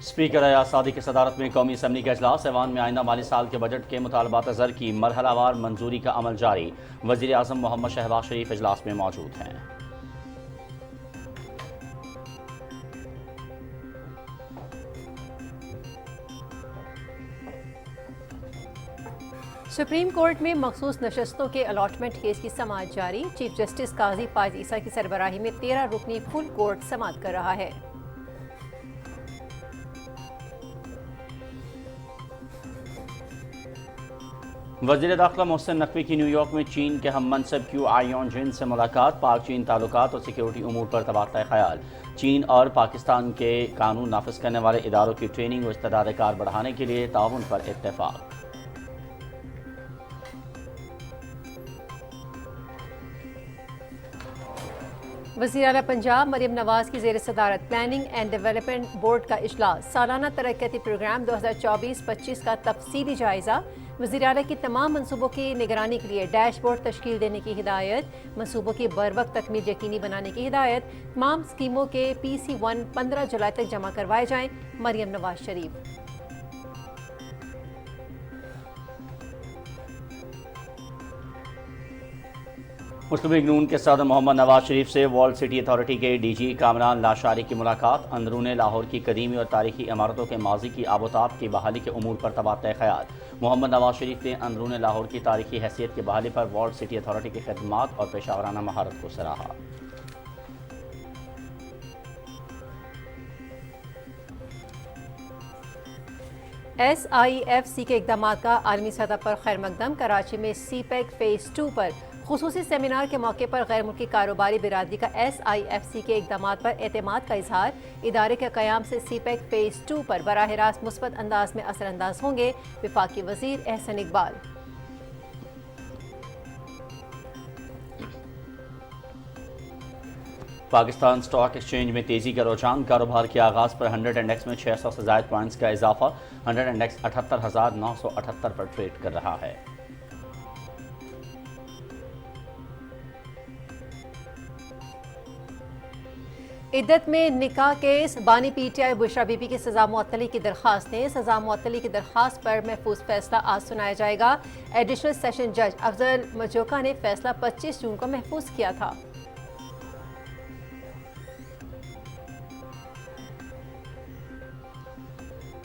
Speaker Ayaz सादी की सदारत में कौमी असम्बली का इजलास। ऐवान में आइंदा माली साल के बजट के मुतालबात ज़र की मरहलावार मंजूरी का अमल जारी। वज़ीर आज़म मोहम्मद शहबाज शरीफ इजलास में मौजूद हैं। सुप्रीम कोर्ट में मखसूस नशस्तों के अलॉटमेंट केस की समाअत जारी। चीफ जस्टिस काजी फायज ईसा की सरबराही में 13 रुकनी फुल कोर्ट समाअत कर रहा है। वज़ीर दाखिला मोहसिन नकवी की न्यूयॉर्क में चीन के हम मनसब क्यू आयोन जिन से मुलाकात। पाक चीन ताल्लुकात और सिक्योरिटी उमूर पर तबादला ख्याल। चीन और पाकिस्तान के कानून नाफिज करने वाले इदारों की ट्रेनिंग और इस्तेदाद कार बढ़ाने के लिए ताउन पर इत्तेफाक। वज़ीर आला पंजाब मरियम नवाज की ज़ेर सदारत प्लानिंग एंड डेवलपमेंट बोर्ड का इजलास। सालाना तरक्याती प्रोग्राम 2024-25 का तफसीली जायज़ा। वज़ीर आला की तमाम मनसूबों की निगरानी के लिए डैशबोर्ड तश्कील देने की हिदायत। मनसूबों की बरवक्त तकमील यकीनी बनाने की हिदायत। तमाम स्कीमों के PC1 15 जुलाई तक जमा करवाए जाएँ। मरियम नवाज शरीफ। मुस्लिम लीग नून के सदर मोहम्मद नवाज शरीफ से वर्ल्ड सिटी अथॉरिटी के DG कामरान लाशारी की मुलाकात। अंदरून लाहौर की कदीमी और तारीखी इमारतों के माजी की आबोताब की बहाली के उमूर पर तबादला ख्याल। मोहम्मद नवाज शरीफ ने अंदरून लाहौर की तारीखी हैसियत की बहाली पर वर्ल्ड सिटी अथॉरिटी की खदमात और पेशावराना महारत को सराहा। SIFC के इक़दामात का आलमी सतह पर खैर मकदम। कराची में CPEC फ़ेज़ 2 पर खुसूसी सेमिनार के मौके पर गैर मुल्की कारोबारी बिरादरी का SIFC के इक़दामात पर एतमाद का इजहार। इदारे के क़याम से CPEC फ़ेज़ 2 पर बराह रास्त मुस्बत अंदाज में असरअंदाज होंगे। वफाकी वज़ीर एहसन इकबाल। पाकिस्तान स्टॉक एक्सचेंज में तेजी का रुझान। कारोबार के आगाज़ पर 100 इंडेक्स में 600 से ज़ायद पॉइंट्स का इजाफा। 100 इंडेक्स 78,978 पर ट्रेड कर रहा है। इद्दत में निकाह केस। बानी PTI बुशरा बीबी की सजा मुअत्तली की दरख्वास्तें। सजा मुअत्तली की दरख्वास्त पर महफूज फैसला आज सुनाया जाएगा। एडिशनल सेशन जज अफजल मजोका ने फैसला 25 जून को महफूज किया था।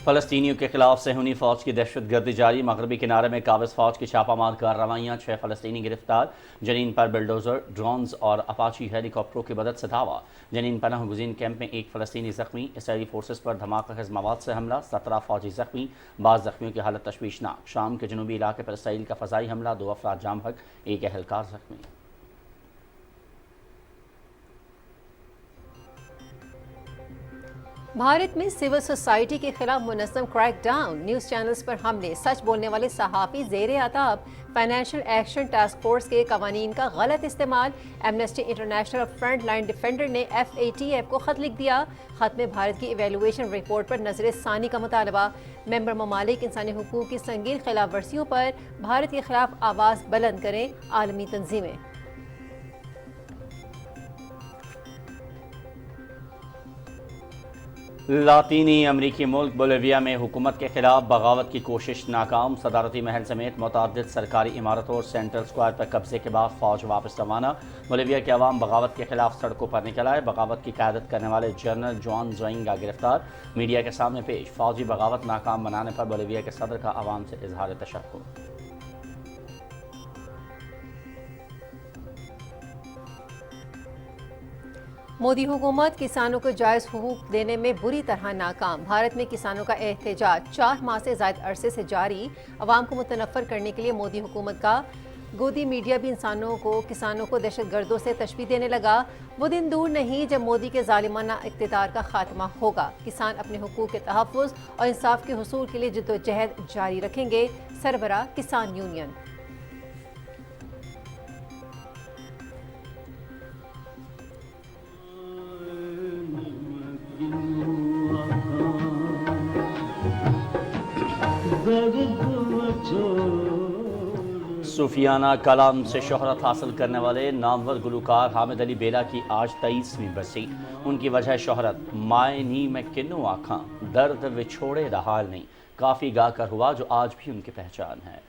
फ़लस्तीनियों के खिलाफ सेहूनी फ़ौज की दहशत गर्दी जारी। मगरबी किनारे में काबिज़ फ़ौज की छापामार कार्रवाइयाँ। 6 फ़लस्तीनी गिरफ्तार। जनीन पर बिल्डोज़र, ड्रोन्स और अपाची हेलीकॉप्टरों की मदद से धावा। जनीन पनाह गुज़ीन कैंप में 1 फ़लस्तीनी ज़ख्मी। इसराइली फोर्सेस पर धमाका खेज़ मवाद से हमला। 17 फ़ौजी ज़ख्मी। बाज़ ज़ख्मियों की हालत तशवीशनाक। शाम के जनूबी इलाके पर इसराइल का फ़ज़ाई हमला। 2 अफराद जाम बहक, 1 एहलकार ज़ख्मी। भारत में सिविल सोसाइटी के खिलाफ मुनज़्ज़म क्रैक डाउन। न्यूज़ चैनल्स पर हमले। सच बोलने वाले सहाफ़ी ज़ेरे आताब। फाइनेंशियल एक्शन टास्क फोर्स के कवानीन का गलत इस्तेमाल। Amnesty international front line defender ने FATF को ख़त लिख दिया। ख़त में भारत की इवेलुएशन रिपोर्ट पर नज़र सानी का मुतालबा। मेंबर ममालिक इंसानी हुकूक की संगीन खिलाफ वर्जियों पर भारत के खिलाफ आवाज़ बुलंद करें। आलमी तंजीमें। लातीनी अमरीकी मुल्क बोलिविया में हुकूमत के खिलाफ बगावत की कोशिश नाकाम। सदारती महल समेत मुतअद्दिद सरकारी इमारतों और सेंट्रल स्क्वायर पर कब्जे के बाद फौज वापस रवाना। बोलिविया के अवाम बगावत के खिलाफ सड़कों पर निकल आए। बगावत की क़यादत करने वाले जनरल जॉन जोइंगा गिरफ्तार। मीडिया के सामने पेश। फौजी बगावत नाकाम बनाने पर बोलिविया के सदर का अवाम से इजहार तशक्कुर। मोदी हुकूमत किसानों को जायज़ हुकूक देने में बुरी तरह नाकाम। भारत में किसानों का एहतजाज 4 माह से ज़ायद अरसे से जारी। अवाम को मुतनफ़्फ़र करने के लिए मोदी हुकूमत का गोदी मीडिया भी किसानों को दहशत गर्दों से तशबीह देने लगा। वो दिन दूर नहीं जब मोदी के ज़ालिमाना इक़्तिदार का खात्मा होगा। किसान अपने हुकूक के तहफ़्फ़ुज़ और इंसाफ के हुसूल के लिए जद्दोजहद जारी रखेंगे। सरबराह किसान यूनियन। सूफियाना कलाम से शोहरत हासिल करने वाले नामवर गुलकार हामिद अली बेला की आज 23वीं बरसी। उनकी वजह शोहरत माए नी में किन्नू आँखा दर्द विछोड़े रहाल नहीं काफ़ी गा कर हुआ जो आज भी उनकी पहचान है।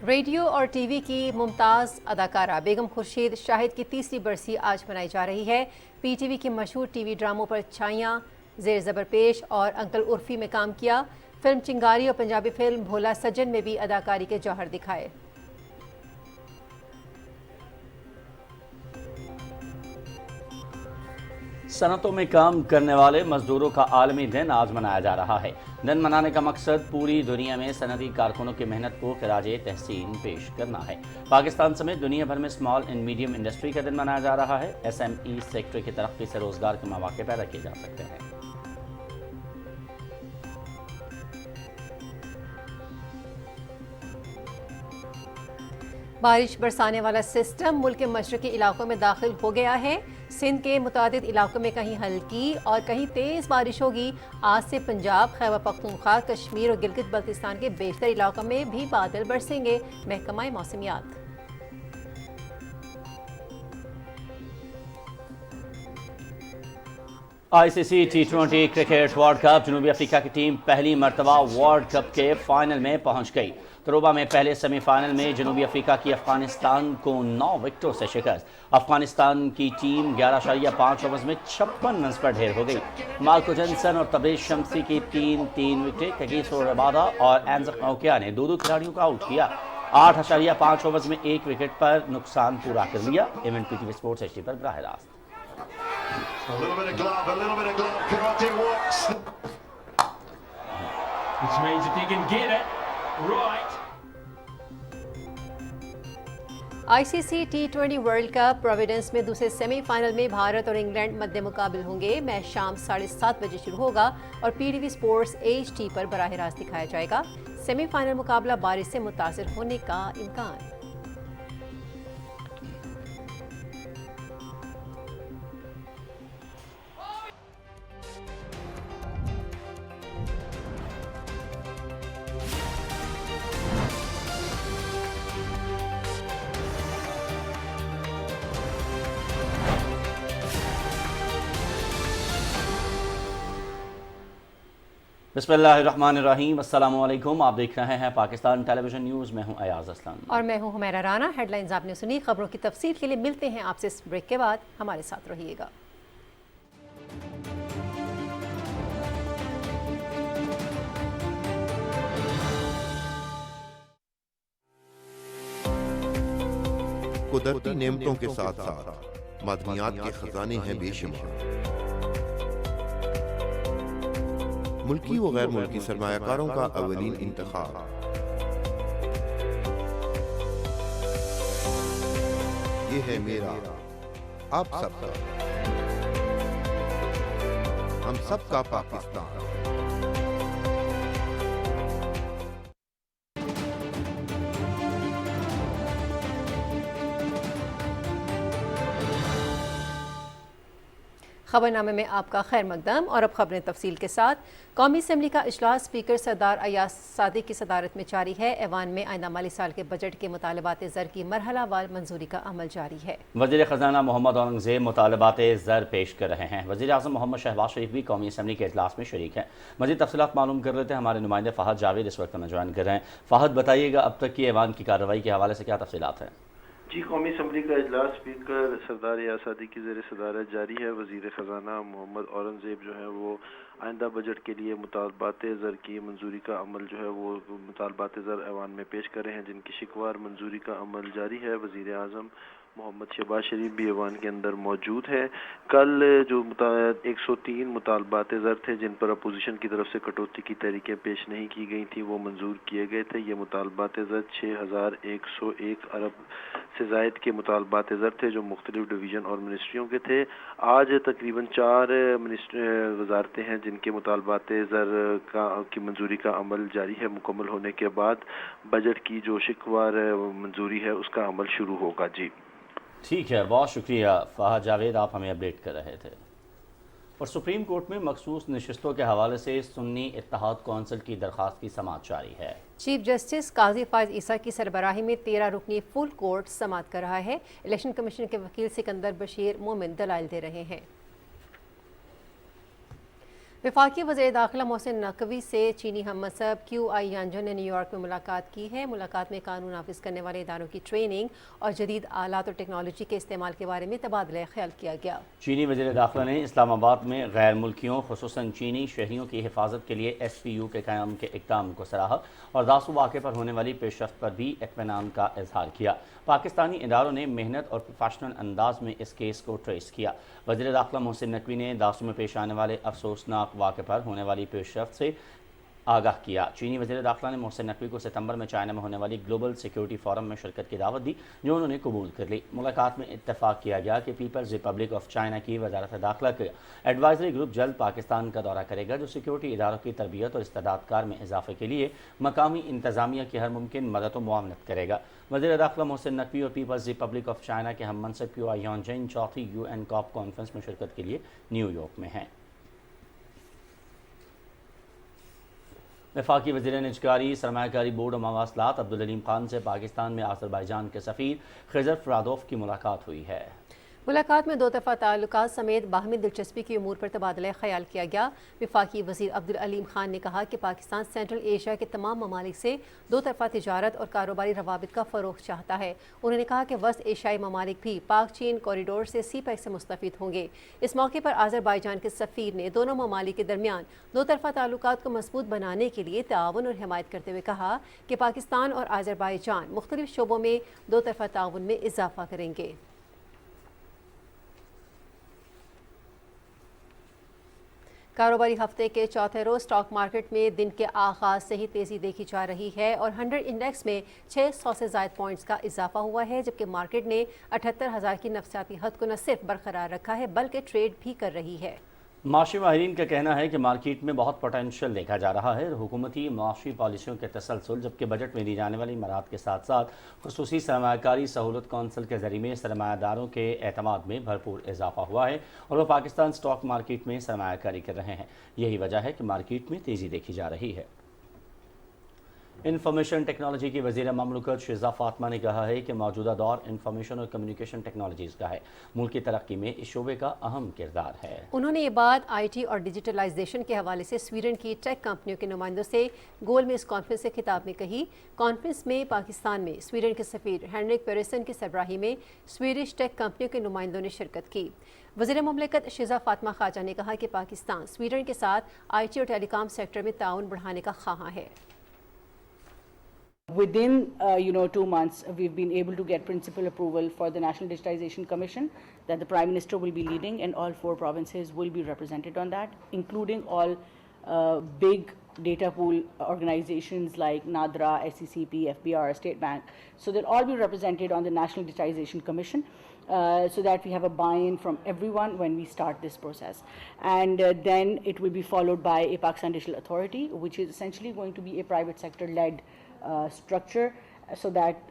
रेडियो और टीवी की मुमताज़ अदाकारा बेगम खुर्शीद शाहिद की तीसरी बरसी आज मनाई जा रही है। पीटीवी के मशहूर टीवी ड्रामों पर छाइयाँ, ज़ेर ज़बर पेश और अंकल उर्फी में काम किया। फिल्म चिंगारी और पंजाबी फिल्म भोला सज्जन में भी अदाकारी के जौहर दिखाए। सनतों में काम करने वाले मजदूरों का आलमी दिन आज मनाया जा रहा है। दिन मनाने का मकसद पूरी दुनिया में सनती कारकुनों की मेहनत को खिराजे तहसीन पेश करना है। पाकिस्तान समेत दुनिया भर में स्मॉल एंड मीडियम इंडस्ट्री का दिन मनाया जा रहा है। SME सेक्टर की तरक्की से रोजगार के मौके पैदा किए जा सकते हैं। बारिश बरसाने वाला सिस्टम मुल्क के मशरकी इलाकों में दाखिल हो गया है। सिंध के मुतादिद इलाकों में कहीं हल्की और कहीं तेज़ बारिश होगी। आज से पंजाब, खैबर पख्तूनख्वा, कश्मीर और गिलगित बल्तिस्तान के बेशतर इलाकों में भी बादल बरसेंगे। महकमा मौसमियात। ICC T20 cricket world cup जनूबी अफ्रीका की टीम पहली मरतबा वर्ल्ड कप के फाइनल में पहुंच गई। तरोबा में पहले सेमीफाइनल में जनूबी अफ्रीका की अफगानिस्तान को 9 विकेटों से शिकस्त। अफगानिस्तान की टीम 11.5 ओवर्स में 56 रन पर ढेर हो गई। मार्को जेनसन और तबरेज शम्सी की 3 विकेटें, कगिसो रबादा और एंजक मौकिया ने 2 खिलाड़ियों को आउट किया। 8.5 ओवर्स में 1 विकेट पर नुकसान पूरा कर लिया। इवेंट PTV स्पोर्ट्स HD पर बराह रास्त। A little bit of glove, Karate walks. Which means if he can get it right. ICC T20 world cup Providence में दूसरे सेमीफाइनल में भारत और इंग्लैंड मध्य मुकाबिल होंगे। मैच शाम 7:30 बजे शुरू होगा और PTV स्पोर्ट्स HD पर बराह रास्त दिखाया जाएगा। सेमीफाइनल मुकाबला बारिश से मुतासिर होने का इम्कान। बिस्मिल्लाहिर्रहमानिर्रहीम, अस्सलाम वालेकुम। आप देख रहे हैं पाकिस्तान टेलीविजन न्यूज़। मैं हूं अयाज असलम और मैं हूं हुमैरा राना। हेडलाइंस आपने सुनी। खबरों की तफसील के लिए मिलते हैं आपसे इस ब्रेक के बाद। हमारे साथ रहिएगा। कुदरती नेमतों के साथ साथ मादनियात के खजाने हैं बेशुमार। मुल्की व गैर मुल्की सरमायाकारों का अवलीन इंतखाब। ये है मेरा, आप सबका, हम सबका पाकिस्तान। खबरनामे में आपका खैर मकदम। और अब खबरें तफसील के साथ। कौमी असम्बली का इजलास स्पीकर सरदार अयाज सादिक की सदारत में जारी है। ऐवान में आइंदा माली साल के बजट के मुतालबात ज़र की मरहला वार मंजूरी का अमल जारी है। वज़ीर ख़ज़ाना मोहम्मद औरंगज़ेब मुतालबात ज़र पेश कर रहे हैं। वज़ीर आज़म मोहम्मद शहबाज शरीफ भी कौमी असम्बली के इजलास में शरीक हैं। मज़ीद तफसीलात मालूम कर लेते हैं। हमारे नुमाइंदे फ़हद जावेद इस वक्त हमें ज्वाइन कर रहे हैं। फ़हद, बताइएगा अब तक की ऐवान की कार्रवाई के हवाले से क्या तफसीलात हैं? जी, कौमी असम्बली का इजलास स्पीकर सरदार अयाज सादिक की ज़ेर सदारत जारी है। वज़ीर ख़ज़ाना मोहम्मद औरंगज़ेब जो है वो आइंदा बजट के लिए मुतालबात ज़र की मंजूरी का अमल जो है वो मुतालबात ज़र ऐवान में पेश कर रहे हैं, जिनकी शिकवार मंजूरी का अमल जारी है। वज़ीर आज़म मोहम्मद शहबाज शरीफ भी ऐवान के अंदर मौजूद है। कल जो 103 मुतालबात ज़र थे जिन पर अपोजिशन की तरफ से कटौती की तहरीकें पेश नहीं की गई थी वो मंजूर किए गए थे। ये मुतालबात ज़र 6101 अरब से ज़ायद के मुतालबात ज़र थे जो मुख्तलिफ डिवीज़न और मिनिस्ट्रियों के थे। आज तकरीबन 4 वजारतें हैं जिनके मुतालबात ज़र की मंजूरी का अमल जारी है। मुकम्मल होने के बाद बजट की जो शिकवार मंजूरी है उसका अमल शुरू होगा। जी ठीक है, बहुत शुक्रिया फ़हद जावेद, आप हमें अपडेट कर रहे थे। اور سپریم کورٹ میں مخصوص نشستوں کے حوالے سے سنی اتحاد کونسل کی درخواست کی سماعت جاری ہے۔ چیف جسٹس قاضی فائز عیسیٰ کی سربراہی میں 13 رکنی فل کورٹ سماعت کر رہا ہے۔ الیکشن کمیشن کے وکیل سکندر بشیر مومن دلائل دے رہے ہیں۔ وفاقی وزیر داخلہ محسن نقوی سے چینی ہم منصب کیو آئی یانجن نے نیو یارک میں ملاقات کی ہے۔ ملاقات میں قانون نافذ کرنے والے اداروں کی ٹریننگ اور جدید آلات اور ٹیکنالوجی کے استعمال کے بارے میں تبادلہ خیال کیا گیا۔ چینی وزیر داخلہ نے اسلام آباد میں غیر ملکیوں خصوصاً چینی شہریوں کی حفاظت کے لیے ایس پی یو کے قیام کے اقدام کو سراہا اور داسو واقعے پر ہونے والی پیش رفت پر بھی اطمینان کا اظہار کیا۔ پاکستانی اداروں نے محنت اور پروفیشنل انداز میں اس کیس کو ٹریس کیا۔ وزیر داخلہ محسن نقوی نے داسو میں پیش آنے والے افسوسناک واقعے پر ہونے والی پیش رفت سے آگاہ کیا۔ چینی وزیر داخلہ نے محسن نقوی کو ستمبر میں چائنا میں ہونے والی گلوبل سیکیورٹی فورم میں شرکت کی دعوت دی، جو انہوں نے قبول کر لی۔ ملاقات میں اتفاق کیا گیا کہ پیپلز ریپبلک آف چائنا کی وزارت داخلہ کا ایڈوائزری گروپ جلد پاکستان کا دورہ کرے گا، جو سیکیورٹی اداروں کی تربیت اور استعداد کار میں اضافے کے لیے مقامی انتظامیہ کی ہر ممکن مدد و معاونت کرے گا۔ وزیر داخلہ محسن نقوی اور پیپلز ریپبلک آف چائنا کے ہم منصب کیو آئی یانجن چوتھی UN کاپ کانفرنس میں شرکت کے لیے نیو یارک میں ہیں۔ وفاقی وزیر نجکاری سرمایہ کاری بورڈ اور مواصلات عبدالعلیم خان سے پاکستان میں آذربائیجان کے سفیر خضر فرادوف کی ملاقات ہوئی ہے۔ ملاقات میں دو طرفہ تعلقات سمیت باہمی دلچسپی کی امور پر تبادلہ خیال کیا گیا۔ وفاقی وزیر عبدالعلیم خان نے کہا کہ پاکستان سینٹرل ایشیا کے تمام ممالک سے دو طرفہ تجارت اور کاروباری روابط کا فروغ چاہتا ہے۔ انہوں نے کہا کہ وسط ایشیائی ممالک بھی پاک چین کوریڈور سے سی پیک سے مستفید ہوں گے۔ اس موقع پر آذربائیجان کے سفیر نے دونوں ممالک کے درمیان دو طرفہ تعلقات کو مضبوط بنانے کے لیے تعاون اور حمایت کرتے ہوئے کہا کہ پاکستان اور آذربائیجان مختلف شعبوں میں دو طرفہ تعاون میں اضافہ کریں گے۔ کاروباری ہفتے کے چوتھے روز اسٹاک مارکیٹ میں دن کے آغاز سے ہی تیزی دیکھی جا رہی ہے اور 100 انڈیکس میں 600 سے زائد پوائنٹس کا اضافہ ہوا ہے، جبکہ مارکیٹ نے 78,000 کی نفسیاتی حد کو نہ صرف برقرار رکھا ہے بلکہ ٹریڈ بھی کر رہی ہے۔ معاشی ماہرین کا کہنا ہے کہ مارکیٹ میں بہت پوٹینشیل دیکھا جا رہا ہے۔ حکومتی معاشی پالیسیوں کے تسلسل، جبکہ بجٹ میں دی جانے والی مراعات کے ساتھ ساتھ خصوصی سرمایہ کاری سہولت کونسل کے ذریعے سرمایہ داروں کے اعتماد میں بھرپور اضافہ ہوا ہے اور وہ پاکستان سٹاک مارکیٹ میں سرمایہ کاری کر رہے ہیں۔ یہی وجہ ہے کہ مارکیٹ میں تیزی دیکھی جا رہی ہے۔ انفارمیشن ٹیکنالوجی کی وزیر مملکت شہزہ فاطمہ نے کہا ہے کہ موجودہ دور انفارمیشن اور کمیونیکیشن ٹیکنالوجیز کا ہے۔ ملک کی ترقی میں اس شعبے کا اہم کردار ہے۔ انہوں نے یہ بات آئی ٹی اور ڈیجیٹلائزیشن کے حوالے سے سویڈن کی ٹیک کمپنیوں کے نمائندوں سے گول میں اس کانفرنس سے خطاب میں کہی۔ کانفرنس میں پاکستان میں سویڈن کے سفیر ہینرک پیرسن کی سربراہی میں سویڈش ٹیک کمپنیوں کے نمائندوں نے شرکت کی۔ وزیر مملکت شہزہ فاطمہ خواجہ نے کہا کہ پاکستان سویڈن کے ساتھ آئی ٹی اور ٹیلی کام سیکٹر میں تعاون بڑھانے کا خواہاں ہے۔ Within 2 months, we've been able to get principal approval for the National Digitization Commission that the Prime Minister will be leading, and all 4 provinces will be represented on that, including all big data pool organizations like NADRA, SCCP, FBR, State Bank. So they'll all be represented on the National Digitization Commission so that we have a buy-in from everyone when we start this process. And then it will be followed by a Pakistan Digital Authority, which is essentially going to be a private sector-led structure so that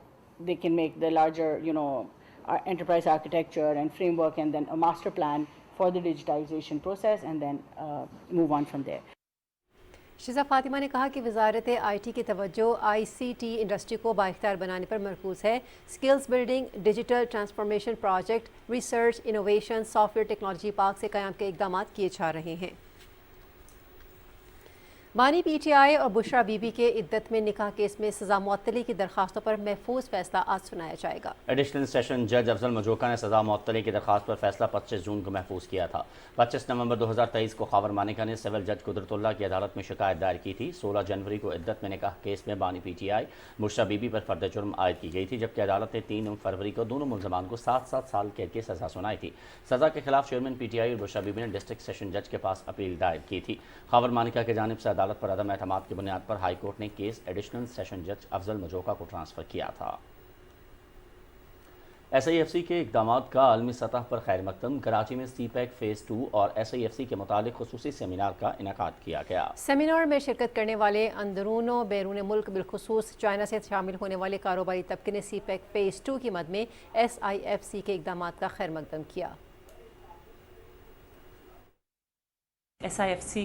they can make the larger, enterprise architecture and framework and then a master plan for the digitization process and then move on from there. شہزہ Fatima نے کہا کہ وزارت I T کی توجہ آئی C T industry کو بااختیار بنانے پر مرکوز ہے۔ Skills building, digital transformation project, research, innovation, soft where technology park سے قیام کے اقدامات کیے جا رہے ہیں۔ بانی پی ٹی آئی اور بشرا بی بی کے عدت میں نکاح کیس میں سزا معطلی کی درخواستوں پر محفوظ فیصلہ آج سنایا جائے گا۔ ایڈیشنل سیشن جج افضل مجوکا نے سزا معطلی کی درخواست پر فیصلہ 25 جون کو محفوظ کیا تھا۔ 25 نومبر 2023 کو خاور مانیکا نے سول جج قدرت اللہ کی عدالت میں شکایت دائر کی تھی۔ 16 جنوری کو عدت میں نکاح کیس میں بانی P T I Bushra be be پر فرد جرم عائد کی گئی تھی، جبکہ عدالت نے 3 فروری کو دونوں ملزمان کو 7 سال قید کی سزا سنائی تھی۔ سزا کے خلاف چیئرمین پی ٹی آئی اور بشرا بی بی نے ڈسٹرکٹ سیشن جج کے پاس اپیل دائر کی تھی۔ خاور مانیکا کی جانب سے عدالت پر عدم اعتماد کی بنیاد پر ہائی کورٹ نے کیس ایڈیشنل سیشن جج افضل مجوکا کو ٹرانسفر کیا تھا۔ ایس آئی ایف سی کے اقدامات کا عالمی سطح پر خیر مقدم، کراچی میں سی پیک فیز 2 اور ایس آئی ایف سی کے متعلق خصوصی سیمینار کا انعقاد کیا گیا۔ سیمینار میں شرکت کرنے والے اندرون و بیرون ملک بالخصوص چائنا سے شامل ہونے والے کاروباری طبقے نے سی پیک فیز 2 کی مد میں ایس آئی ایف سی کے اقدامات کا خیر مقدم کیا۔ SIFC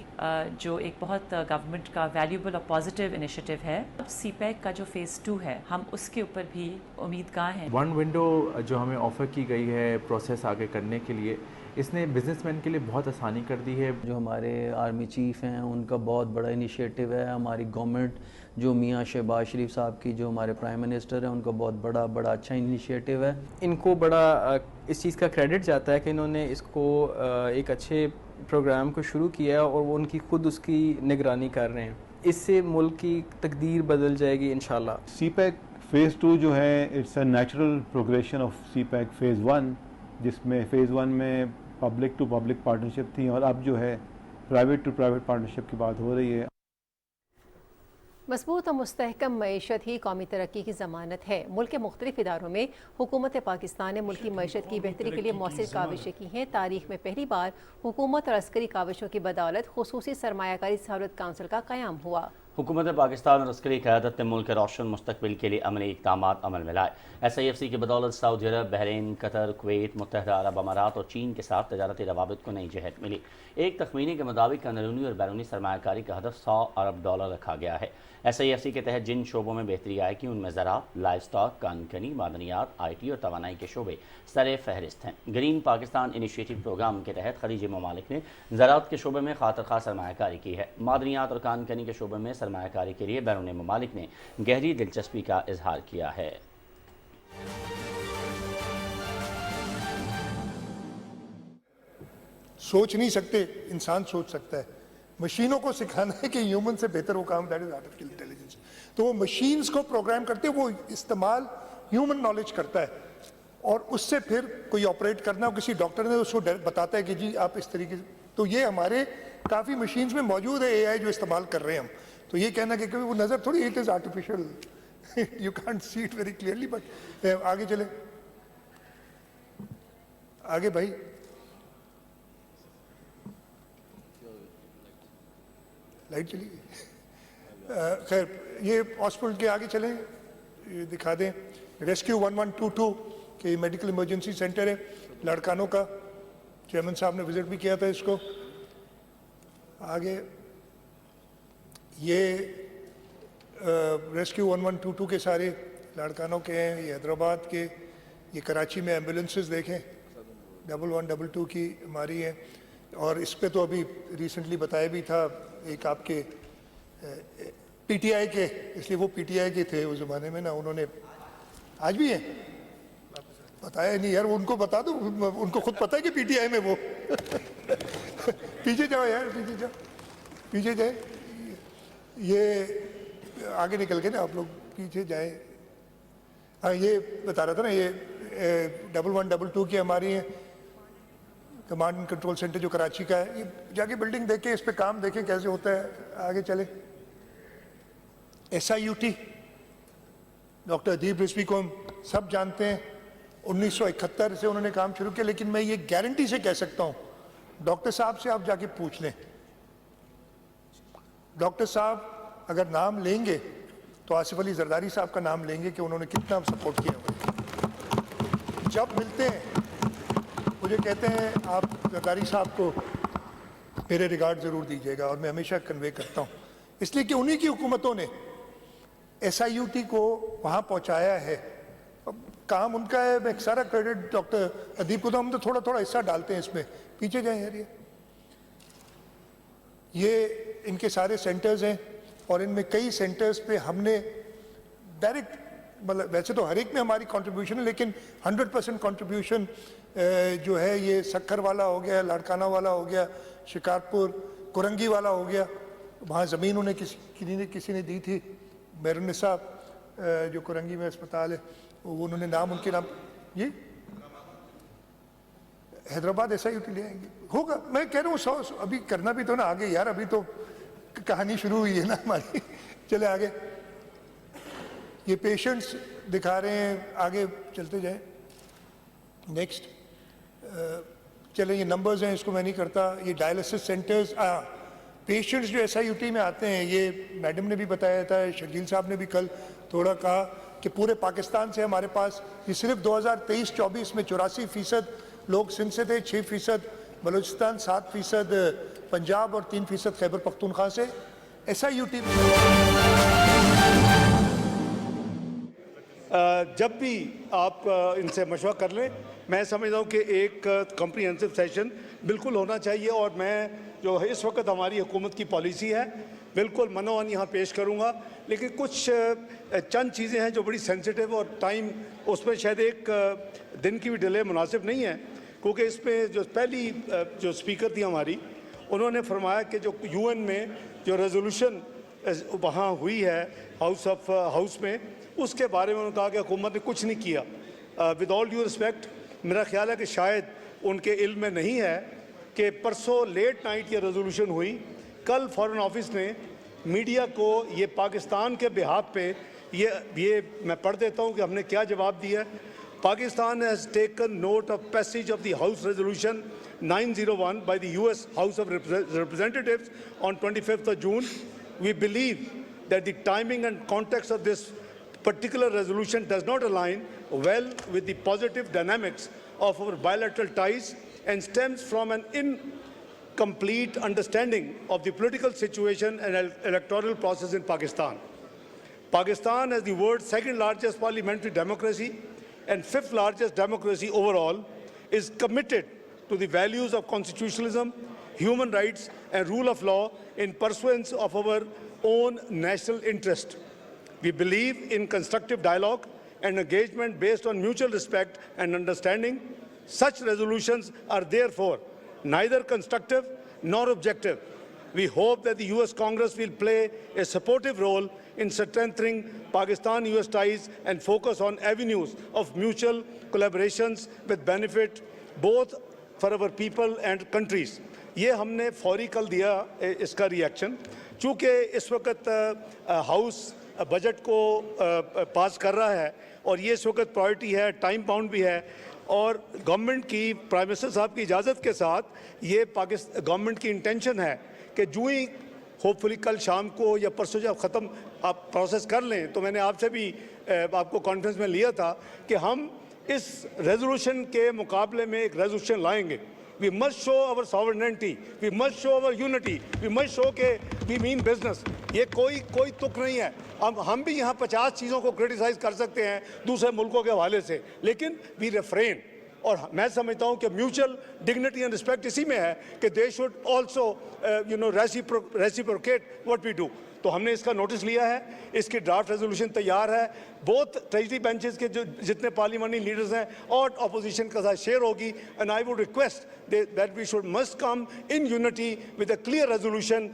جو ایک بہت گورنمنٹ کا ویلیوبل اور پازیٹیو انیشیٹو ہے. سی پیک کا جو فیز 2 ہے ہم اس کے اوپر بھی امیدگار ہیں. ون ونڈو جو ہمیں آفر کی گئی ہے پروسیس آگے کرنے کے لیے، اس نے بزنس مین کے لیے بہت آسانی کر دی ہے. جو ہمارے آرمی چیف ہیں ان کا بہت بڑا انیشیٹو ہے. ہماری گورنمنٹ جو میاں شہباز شریف صاحب کی جو ہمارے پرائم منسٹر ہیں ان کا بہت بڑا اچھا انیشیٹو ہے. ان کو بڑا اس چیز کا کریڈٹ جاتا ہے کہ انہوں نے اس کو ایک اچھے پروگرام کو شروع کیا اور وہ ان کی خود اس کی نگرانی کر رہے ہیں. اس سے ملک کی تقدیر بدل جائے گی انشاءاللہ. سی پیک فیز 2 جو ہے it's a natural progression of CPEC phase 1، جس میں فیز 1 میں پبلک ٹو پبلک پارٹنرشپ تھی اور اب جو ہے پرائیویٹ ٹو پرائیویٹ پارٹنرشپ کی بات ہو رہی ہے. مضبوط اور مستحکم معیشت ہی قومی ترقی کی ضمانت ہے. ملک کے مختلف اداروں میں حکومت پاکستان نے ملکی معیشت کی بہتری کے لیے مؤثر کاوشیں کی ہیں. تاریخ میں پہلی بار حکومت اور عسکری کاوشوں کی بدولت خصوصی سرمایہ کاری سہولت کونسل کا قیام ہوا. حکومت پاکستان اور عسکری قیادت نے ملک کے روشن مستقبل کے لیے عملی اقدامات عمل میں لائے. SIFC کی بدولت سعودی عرب، بحرین، قطر، کویت، متحدہ عرب امارات اور چین کے ساتھ تجارتی روابط کو نئی جہت ملی. ایک تخمینے کے مطابق اندرونی اور بیرونی سرمایہ کاری کا ہدف $100 ارب رکھا گیا ہے. SIFC کے تحت جن شعبوں میں بہتری آئے گی ان میں زراعت، لائف سٹاک، کانکنی، معدنیات، IT اور توانائی کے شعبے سر فہرست ہیں. گرین پاکستان انیشیٹو پروگرام کے تحت خلیجی ممالک نے زراعت کے شعبے میں خاطر خواہ سرمایہ کاری کی ہے. معدنیات اور کانکنی کے شعبے میں سرمایہ کاری کے لیے بیرون ممالک نے گہری دلچسپی کا اظہار کیا ہے. سوچ نہیں سکتے، انسان سوچ سکتا ہے. مشینوں کو سکھانا ہے کہ ہیومن سے بہتر وہ کام، دیٹ از آرٹیفیشل انٹیلیجنس. تو وہ مشینز کو پروگرام کرتے وہ استعمال ہیومن نالج کرتا ہے اور اس سے پھر کوئی آپریٹ کرنا کسی ڈاکٹر نے اس کو بتاتا ہے کہ جی آپ اس طریقے سے. تو یہ ہمارے کافی مشینز میں موجود ہے AI جو استعمال کر رہے ہیں ہم. تو یہ کہنا کہ وہ نظر تھوڑی it is artificial, you can't see it very clearly. But آگے چلیں، آگے بھائی. لائٹ چلی گئی. خیر یہ ہاسپٹل کے آگے چلیں، یہ دکھا دیں. ریسکیو 1122 کہ میڈیکل ایمرجنسی سینٹر ہے لڑکانوں کا. چیئرمین صاحب نے وزٹ بھی کیا تھا اس کو. آگے یہ ریسکیو 1122 کے سارے لاڑکانوں کے ہیں. یہ حیدرآباد کے، یہ کراچی میں ایمبولینسز دیکھیں 1122 کی ہماری ہیں. اور اس پہ تو ابھی ریسنٹلی بتایا بھی تھا ایک آپ کے PTI کے، اس لیے وہ PTI کے تھے اس زمانے میں نا، انہوں نے آج بھی ہیں بتایا نہیں یار. ان کو بتا دو، ان کو خود پتہ ہے کہ PTI میں وہ پیچھے جاؤ یار، پیچھے جاؤ، پیچھے جائیں. یہ آگے نکل کے نا آپ لوگ پیچھے جائیں. ہاں یہ بتا رہا تھا نا، یہ 1122 کی ہماری ہیں کمانڈ اینڈ کنٹرول سینٹر جو کراچی کا ہے. یہ جا کے بلڈنگ دیکھیں، اس پہ کام دیکھیں کیسے ہوتا ہے. آگے چلیں. SIUT ڈاکٹر ادیب رضوی کو ہم سب جانتے ہیں. 1971 سے انہوں نے کام شروع کیا. لیکن میں یہ گارنٹی سے کہہ سکتا ہوں، ڈاکٹر صاحب سے آپ جا کے پوچھ لیں. ڈاکٹر صاحب اگر نام لیں گے تو آصف علی زرداری صاحب کا نام لیں گے کہ انہوں نے کتنا سپورٹ کیا. جب ملتے ہیں مجھے کہتے ہیں آپ زرداری صاحب کو میرے ریگارڈ ضرور دیجیے گا، اور میں ہمیشہ کنوے کرتا ہوں. اس لیے کہ انہی کی حکومتوں نے SIUT کو وہاں پہنچایا ہے. کام ان کا ہے. میں سارا کریڈٹ ڈاکٹر ادیب کو، تو ہم تو تھوڑا تھوڑا حصہ ڈالتے ہیں اس میں. پیچھے جائیں یار. یہ ان کے سارے سینٹرز ہیں اور ان میں کئی سینٹرز پہ ہم نے ڈائریکٹ، مطلب ویسے تو ہر ایک میں ہماری کنٹریبیوشن ہے، لیکن 100% کنٹریبیوشن جو ہے یہ سکھر والا ہو گیا، لاڑکانہ والا ہو گیا، شکارپور کرنگی والا ہو گیا. وہاں زمین انہیں کسی نے دی تھی. میرنسا جو کرنگی میں اسپتال ہے وہ انہوں نے نام، ان کے نام. جی حیدرآباد SIUT لے آئیں گے. ہوگا. میں کہہ رہا ہوں 100 ابھی کرنا بھی تو نا آگے یار. ابھی تو کہانی شروع ہوئی ہے نا ہماری. چلے آگے. یہ پیشنٹس دکھا رہے ہیں. آگے چلتے جائیں. نیکسٹ چلیں. یہ نمبرز ہیں، اس کو میں نہیں کرتا. یہ ڈائلسس سینٹرز، پیشنٹس جو SIUT میں آتے ہیں، یہ میڈم نے بھی بتایا تھا، شرجیل صاحب نے بھی کل تھوڑا کہا کہ پورے پاکستان سے ہمارے پاس یہ صرف 2023-24 میں 84% لوگ سندھ سے تھے، 6% بلوچستان، 7% पंजाब और 3% खैबर पख्तूनख्वा से। SIUT जब भी आप इनसे मशवरा कर लें, मैं समझता हूँ कि एक कम्प्रीहेंसिव सेशन बिल्कुल होना चाहिए। और मैं जो है इस वक्त हमारी हुकूमत की पॉलिसी है बिल्कुल मनोवन यहाँ पेश करूँगा, लेकिन कुछ चंद चीज़ें हैं जो बड़ी सेंसिटिव और टाइम उसमें शायद एक दिन की भी डिले मुनासिब नहीं है, क्योंकि इसमें जो पहली जो स्पीकर थी हमारी, उन्होंने फरमाया कि जो UN में जो रेजोल्यूशन वहाँ हुई है हाउस में, उसके बारे में उन्होंने कहा कि हुकूमत ने कुछ नहीं किया। विद ऑल ड्यू रिस्पेक्ट, मेरा ख्याल है कि शायद उनके इल्म में नहीं है कि परसों लेट नाइट ये रेजोल्यूशन हुई। कल फॉरेन ऑफिस ने मीडिया को ये पाकिस्तान के बिहाफ पे ये मैं पढ़ देता हूँ कि हमने क्या जवाब दिया है। Pakistan has taken note of passage of the house resolution 901 by the US House of Representatives on 25th of June. We believe that the timing and context of this particular resolution does not align well with the positive dynamics of our bilateral ties and stems from an incomplete understanding of the political situation and electoral process in Pakistan. Pakistan, as the world's second largest parliamentary democracy and fifth largest democracy overall, is committed to the values of constitutionalism, human rights and rule of law in pursuance of our own national interest. We believe in constructive dialogue and engagement based on mutual respect and understanding. Such resolutions are therefore neither constructive nor objective. We hope that the US Congress will play a supportive role in strengthening Pakistan-US ties and focus on avenues of mutual collaborations with benefit both for our people and countries. ये हमने फौरी कल दिया इसका reaction, चूँकि इस वक्त house budget को पास कर रहा है और ये इस वक्त प्रायोरिटी है, टाइम बाउंड भी है, और गवर्नमेंट की प्राइम मिनिस्टर साहब की इजाज़त के साथ ये पाकिस्तान गवर्नमेंट की इंटेंशन है कि जो ही होपफुली कल शाम को या परसों जब ख़त्म आप प्रोसेस कर लें, तो मैंने आपसे भी आपको कॉन्फ्रेंस में लिया था कि हम इस रेजोल्यूशन के मुकाबले में एक रेजोल्यूशन लाएंगे। We must show our sovereignty, we must show our unity, we must show कि we mean business। ये कोई तुक नहीं है। हम भी यहाँ 50 चीज़ों को क्रिटिसाइज़ कर सकते हैं दूसरे मुल्कों के हवाले से, लेकिन we refrain। और मैं समझता हूँ कि म्यूचुअल डिग्निटी एंड रिस्पेक्ट इसी में है कि they should also reciprocate what we do. तो हमने इसका नोटिस लिया है, इसकी ड्राफ्ट रेजोल्यूशन तैयार है, बोथ ट्रेजरी बेंचेस के जो जितने पार्लियामेंट्री लीडर्स हैं और अपोजिशन के साथ शेयर होगी। And I would request that we should must come in unity with a clear resolution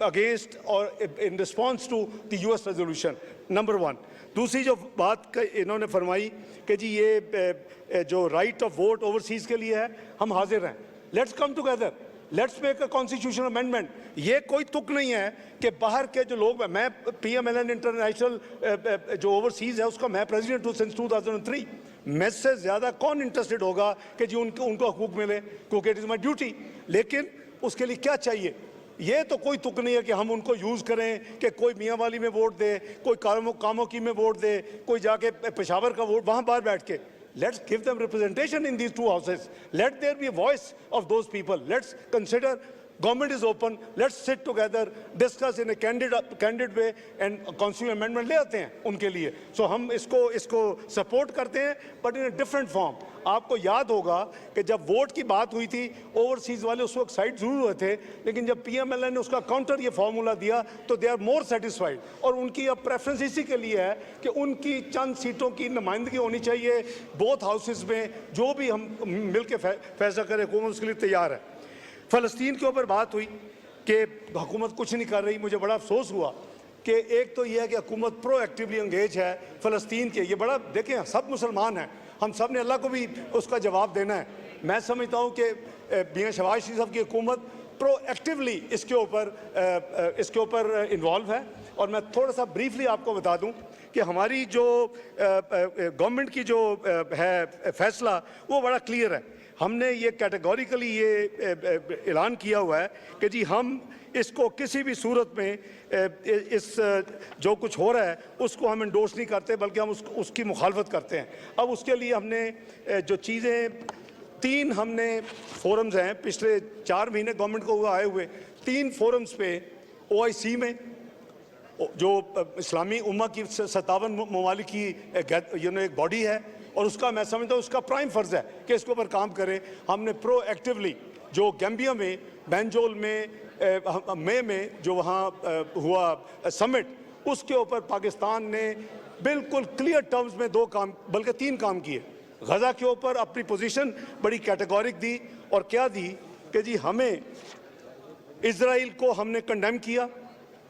against और in response to the US resolution, number 1। दूसरी जो बात इन्होंने फरमाई कि जी ये जो राइट ऑफ वोट ओवरसीज़ के लिए है, हम हाजिर हैं, let's come together, let's make a constitutional amendment. ये कोई तुक नहीं है कि बाहर के जो लोग, मैं PMLN इंटरनेशनल जो ओवरसीज़ है उसका मैं प्रेसिडेंट हूँ सिंस 2003। मैं से ज़्यादा कौन इंटरेस्टेड होगा कि जी उनको हकूक़ मिले, क्योंकि इट इज़ माई ड्यूटी। लेकिन उसके लिए क्या चाहिए? ये तो कोई तुक नहीं है कि हम उनको यूज़ करें कि कोई मियाँ वाली में वोट दे, कोई कामों की में वोट दे, कोई जाके पेशावर का वोट वहाँ बाहर बैठ के। Let's give them representation in these two houses. Let there be a voice of those people. Let's consider government is open. Let's sit together, discuss in a candid way and constitutional amendment ले आते हैं उनके लिए। So हम इसको support करते हैं, but in a different form। आपको याद होगा कि जब वोट की बात हुई थी, ओवरसीज़ वाले उस वक्त साइड ज़रूर हुए थे, लेकिन जब PMLN ने उसका काउंटर ये फार्मूला दिया तो दे आर मोर सेटिस्फाइड। और उनकी अब प्रेफरेंस इसी के लिए है कि उनकी चंद सीटों की नुमाइंदगी होनी चाहिए बोथ हाउसेस में। जो भी हम मिल के फैसला करें, हुकूमत उसके लिए तैयार है। फ़लस्तीन के ऊपर बात हुई कि हुकूमत कुछ नहीं कर रही। मुझे बड़ा अफसोस हुआ कि एक तो यह है कि हुकूमत प्रोएक्टिवली एंगेज है फ़लस्तीन के। ये बड़ा देखें, सब मुसलमान हैं, हम सब ने अल्लाह को भी उसका जवाब देना है। मैं समझता हूँ कि मियां शहबाज शरीफ साहब की हुकूमत प्रोएक्टिवली इसके ऊपर इन्वॉल्व है। और मैं थोड़ा सा ब्रीफली आपको बता दूँ कि हमारी जो गवर्नमेंट की जो है फैसला वो बड़ा क्लियर है। हमने ये कैटेगोरिकली ये ऐलान किया हुआ है कि जी हम इसको किसी भी सूरत में इस जो कुछ हो रहा है उसको हम इंडोर्स नहीं करते, बल्कि हम उसकी मुखालफत करते हैं। अब उसके लिए हमने जो चीज़ें 3 हमने फोरम्स हैं पिछले 4 महीने गवर्नमेंट को आए हुए, 3 फोरम्स पे OIC में जो इस्लामी उम्मा की 57 ममालिक की एक बॉडी है, और उसका मैं समझता हूँ उसका प्राइम फ़र्ज़ है कि इसके ऊपर काम करें। हमने प्रोएक्टिवली जो गैम्बिया में बैंजोल में मई में जो वहाँ हुआ समिट, उसके ऊपर पाकिस्तान ने बिल्कुल क्लियर टर्म्स में 2 काम बल्कि 3 काम किए। गज़ा के ऊपर अपनी पोजीशन बड़ी कैटेगोरिक दी, और क्या दी कि जी हमें इजराइल को हमने कंडेम किया।